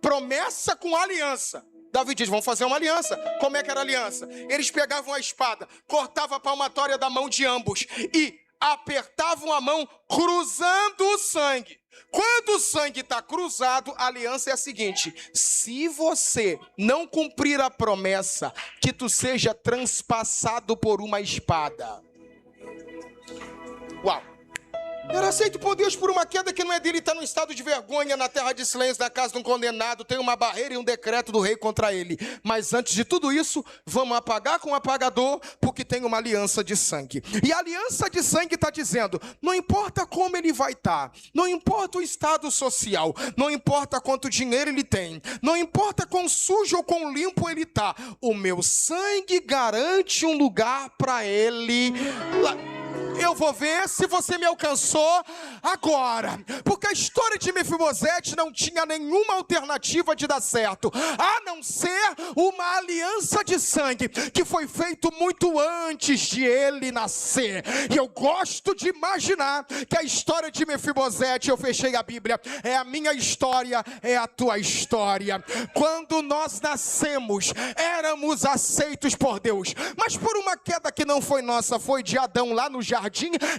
Promessa com aliança. Davi diz, vamos fazer uma aliança. Como é que era a aliança? Eles pegavam a espada, cortavam a palmatória da mão de ambos e apertavam a mão cruzando o sangue. Quando o sangue está cruzado, a aliança é a seguinte, se você não cumprir a promessa, que tu seja transpassado por uma espada. Uau! Era aceito por Deus por uma queda que não é dele, está num estado de vergonha, na terra de silêncio, na casa de um condenado, tem uma barreira e um decreto do rei contra ele. Mas antes de tudo isso, vamos apagar com o apagador, porque tem uma aliança de sangue. E a aliança de sangue está dizendo, não importa como ele vai estar, não importa o estado social, não importa quanto dinheiro ele tem, não importa quão sujo ou quão limpo ele está, o meu sangue garante um lugar para ele lá. Eu vou ver se você me alcançou agora. Porque a história de Mefibosete não tinha nenhuma alternativa de dar certo, a não ser uma aliança de sangue, que foi feito muito antes de ele nascer. E eu gosto de imaginar que a história de Mefibosete, eu fechei a Bíblia, é a minha história, é a tua história. Quando nós nascemos, éramos aceitos por Deus, mas por uma queda que não foi nossa, foi de Adão lá no jardim,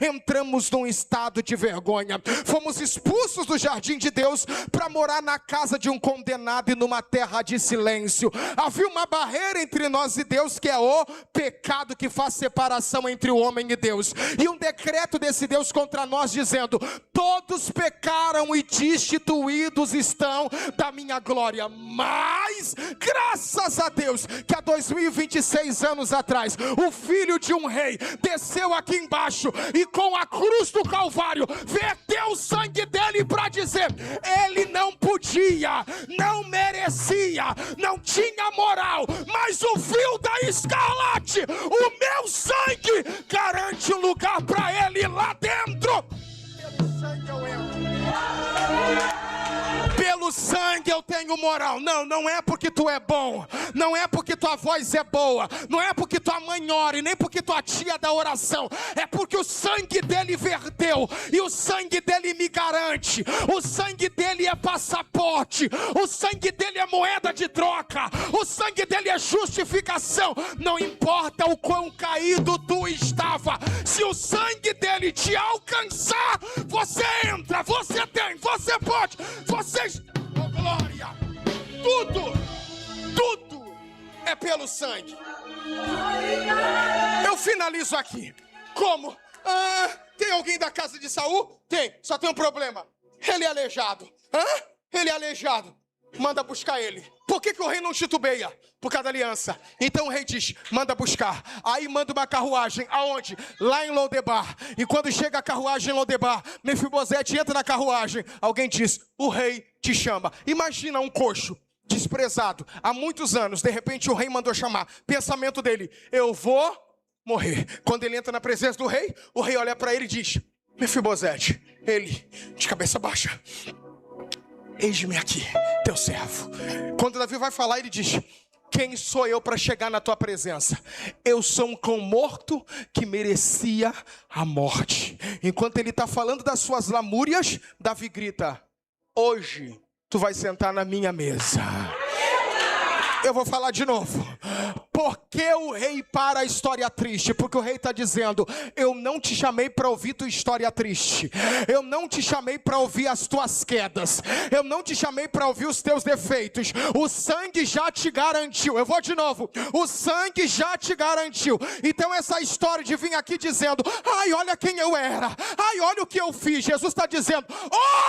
entramos num estado de vergonha. Fomos expulsos do jardim de Deus para morar na casa de um condenado e numa terra de silêncio. Havia uma barreira entre nós e Deus, que é o pecado que faz separação entre o homem e Deus. E um decreto desse Deus contra nós dizendo, todos pecaram e destituídos estão da minha glória. Mas, graças a Deus, que há 2026 anos atrás, o filho de um rei desceu aqui embaixo e com a cruz do Calvário verteu o sangue dele para dizer, ele não podia, não merecia, não tinha moral, mas o fio da escarlate, o meu sangue garante um lugar para ele lá dentro. Pelo sangue eu entro. Pelo sangue eu tenho moral. Não é porque tu é bom, não é porque tua voz é boa, não é porque tua mãe ora, e nem porque tua tia dá oração, é porque o sangue dele verteu, e o sangue dele me garante, o sangue dele é passaporte, o sangue dele é moeda de troca, o sangue dele é justificação. Não importa o quão caído tu estava, se o sangue dele te alcançar, você entra, você tem, você pode, vocês... Oh, glória! Tudo é pelo sangue. Eu finalizo aqui. Como? Tem alguém da casa de Saul? Tem, só tem um problema. Ele é aleijado. Ele é aleijado. Manda buscar ele. Por que o rei não titubeia? Por causa da aliança. Então o rei diz, manda buscar. Aí manda uma carruagem. Aonde? Lá em Lodebar. E quando chega a carruagem em Lodebar, Mefibosete entra na carruagem. Alguém diz, o rei te chama. Imagina um coxo desprezado há muitos anos. De repente o rei mandou chamar. Pensamento dele, eu vou morrer. Quando ele entra na presença do rei, o rei olha para ele e diz, Mefibosete. Ele, de cabeça baixa, eis-me aqui, teu servo. Quando Davi vai falar, ele diz, quem sou eu para chegar na tua presença? Eu sou um cão morto que merecia a morte. Enquanto ele está falando das suas lamúrias, Davi grita, hoje tu vai sentar na minha mesa. Eu vou falar de novo. Por que o rei para a história triste? Porque o rei está dizendo, eu não te chamei para ouvir tua história triste. Eu não te chamei para ouvir as tuas quedas. Eu não te chamei para ouvir os teus defeitos. O sangue já te garantiu. Eu vou de novo. O sangue já te garantiu. Então essa história de vir aqui dizendo, ai, olha quem eu era. Ai, olha o que eu fiz. Jesus está dizendo,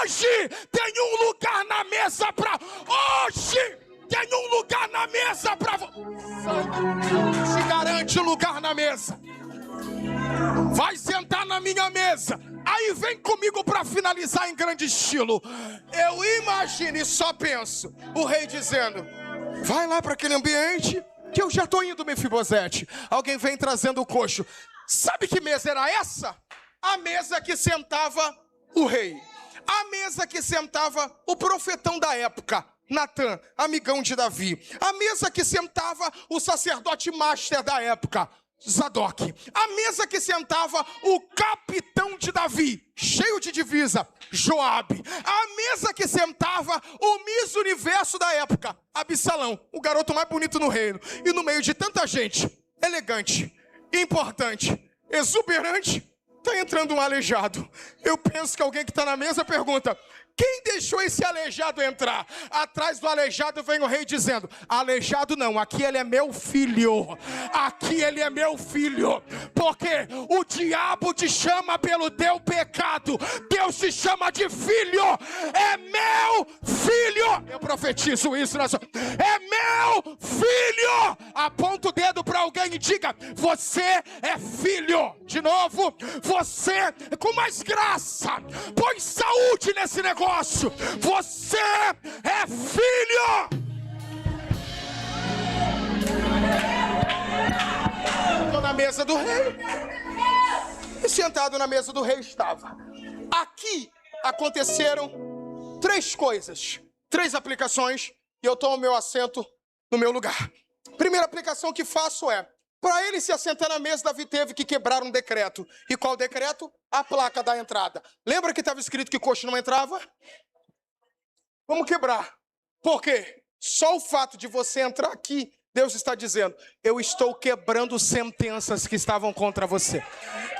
hoje tem um lugar na mesa para... Hoje... tem um lugar na mesa para você. Se garante um lugar na mesa. Vai sentar na minha mesa. Aí vem comigo para finalizar em grande estilo. Eu imagino e só penso o rei dizendo, vai lá para aquele ambiente que eu já estou indo, Mefibosete. Alguém vem trazendo o coxo. Sabe que mesa era essa? A mesa que sentava o rei. A mesa que sentava o profetão da época, Natã, amigão de Davi. A mesa que sentava o sacerdote master da época, Zadok. A mesa que sentava o capitão de Davi, cheio de divisa, Joabe. A mesa que sentava o Miss Universo da época, Absalão, o garoto mais bonito no reino. E no meio de tanta gente, elegante, importante, exuberante, está entrando um aleijado. Eu penso que alguém que está na mesa pergunta, quem deixou esse aleijado entrar? Atrás do aleijado vem o rei dizendo, aleijado não, aqui ele é meu filho. Aqui ele é meu filho. Porque o diabo te chama pelo teu pecado. amado, Deus te chama de filho. É meu filho. Eu profetizo isso na sua... É meu filho. Aponta o dedo para alguém e diga: você é filho. De novo, você, com mais graça, põe saúde nesse negócio. Você é filho. Estou na mesa do rei. E sentado na mesa do rei estava. Aqui aconteceram 3 coisas, 3 aplicações, e eu tomo meu assento no meu lugar. Primeira aplicação que faço é: para ele se assentar na mesa, Davi teve que quebrar um decreto. E qual decreto? A placa da entrada. Lembra que estava escrito que coxo não entrava? Vamos quebrar. Por quê? Só o fato de você entrar aqui, Deus está dizendo: eu estou quebrando sentenças que estavam contra você.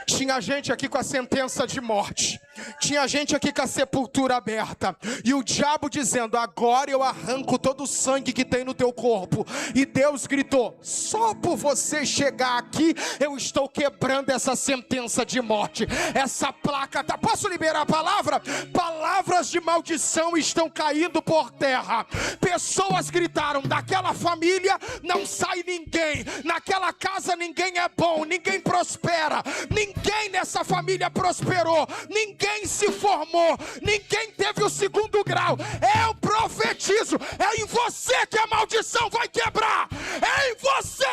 Tinha gente aqui com a sentença de morte. Tinha gente aqui com a sepultura aberta. E o diabo dizendo: agora eu arranco todo o sangue que tem no teu corpo. E Deus gritou: só por você chegar aqui, eu estou quebrando essa sentença de morte. Essa placa tá... Posso liberar a palavra? Palavras de maldição estão caindo por terra. Pessoas gritaram: daquela família não sai ninguém. Naquela casa ninguém é bom, ninguém prospera. Ninguém nessa família prosperou. Ninguém se formou. Ninguém teve o 2º grau. Eu profetizo: é em você que a maldição vai quebrar. É em você.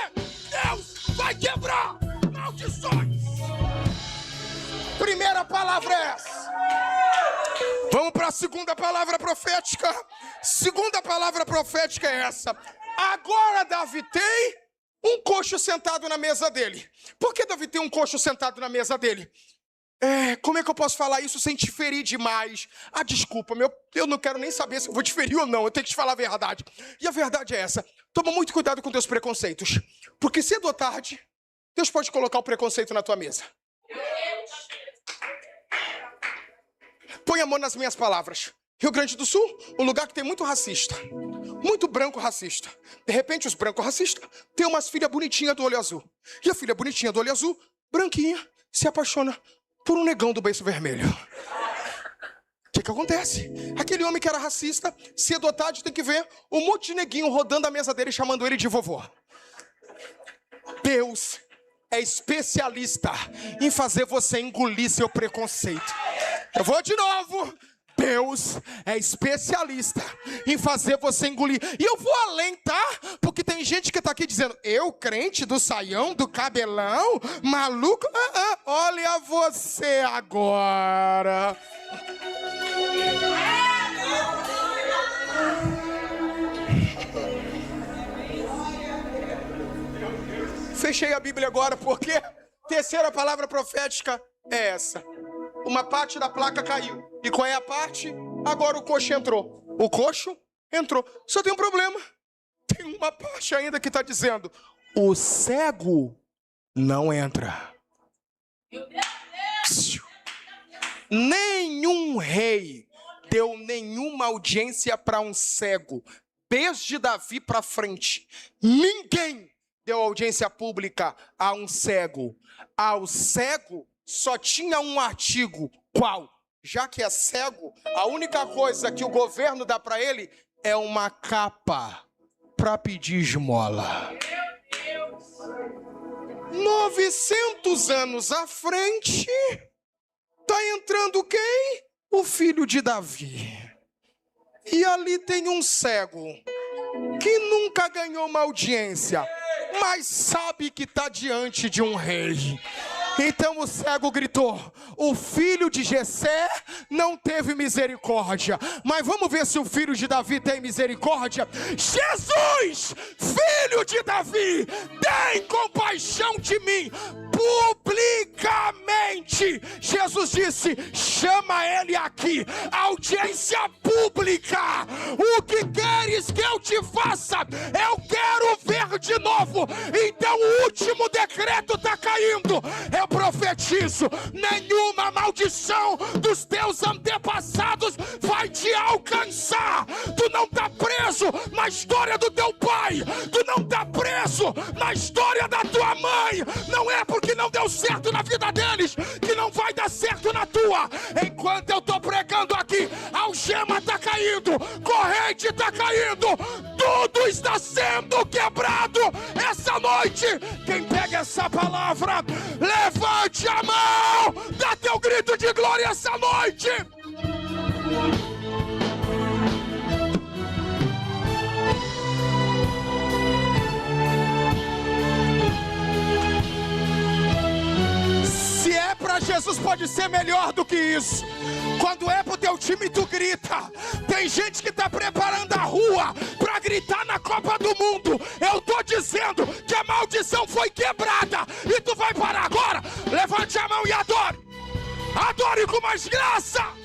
Deus vai quebrar maldições. Primeira palavra é essa. Vamos para a segunda palavra profética. Segunda palavra profética é essa: agora Davi tem um coxo sentado na mesa dele. Por que Davi tem um coxo sentado na mesa dele? Como é que eu posso falar isso sem te ferir demais? Desculpa, eu não quero nem saber se eu vou te ferir ou não. Eu tenho que te falar a verdade. E a verdade é essa: toma muito cuidado com teus preconceitos. Porque cedo ou tarde, Deus pode colocar o preconceito na tua mesa. Põe a mão nas minhas palavras. Rio Grande do Sul, um lugar que tem muito racista. Muito branco racista. De repente, os brancos racistas têm umas filhas bonitinhas do olho azul. E a filha bonitinha do olho azul, branquinha, se apaixona por um negão do beiço vermelho. O que acontece? Aquele homem que era racista, cedo ou tarde tem que ver um monte de neguinho rodando a mesa dele, chamando ele de vovô. Deus é especialista em fazer você engolir seu preconceito. Eu vou de novo. Deus é especialista em fazer você engolir. E eu vou além, tá? Porque tem gente que tá aqui dizendo: eu, crente do saião, do cabelão, maluco. Olha você agora. Fechei a Bíblia agora porque terceira palavra profética é essa. Uma parte da placa caiu. E qual é a parte? Agora o coxo entrou. O coxo entrou. Só tem um problema. Tem uma parte ainda que está dizendo: o cego não entra. Nenhum rei deu nenhuma audiência para um cego. Desde Davi para frente, ninguém deu audiência pública a um cego. Ao cego só tinha um artigo. Qual? Já que é cego, a única coisa que o governo dá para ele é uma capa para pedir esmola. 900 anos à frente, tá entrando quem? O filho de Davi. E ali tem um cego que nunca ganhou uma audiência, mas sabe que está diante de um rei. Então o cego gritou: o filho de Jessé não teve misericórdia, mas vamos ver se o filho de Davi tem misericórdia. Jesus, filho de Davi, tem compaixão de mim. Publicamente, Jesus disse: chama ele aqui, audiência pública. O que queres que eu te faça? Eu quero ver de novo. Então o último decreto está caindo. Eu profetizo: nenhuma maldição dos teus antepassados vai te alcançar. Tu não está preso na história do teu pai. Tu não está preso na história da tua mãe. Não é porque não deu certo na vida deles que não vai dar certo na tua. rua. Enquanto eu estou pregando aqui, algema está caindo, corrente está caindo, tudo está sendo quebrado essa noite. Quem pega essa palavra, levante a mão, dá teu grito de glória essa noite. Se é pra Jesus, pode ser melhor do que isso. Quando é pro teu time, tu grita. Tem gente que tá preparando a rua pra gritar na Copa do Mundo. Eu tô dizendo que a maldição foi quebrada e tu vai parar agora. Levante a mão e adore. Adore com mais graça.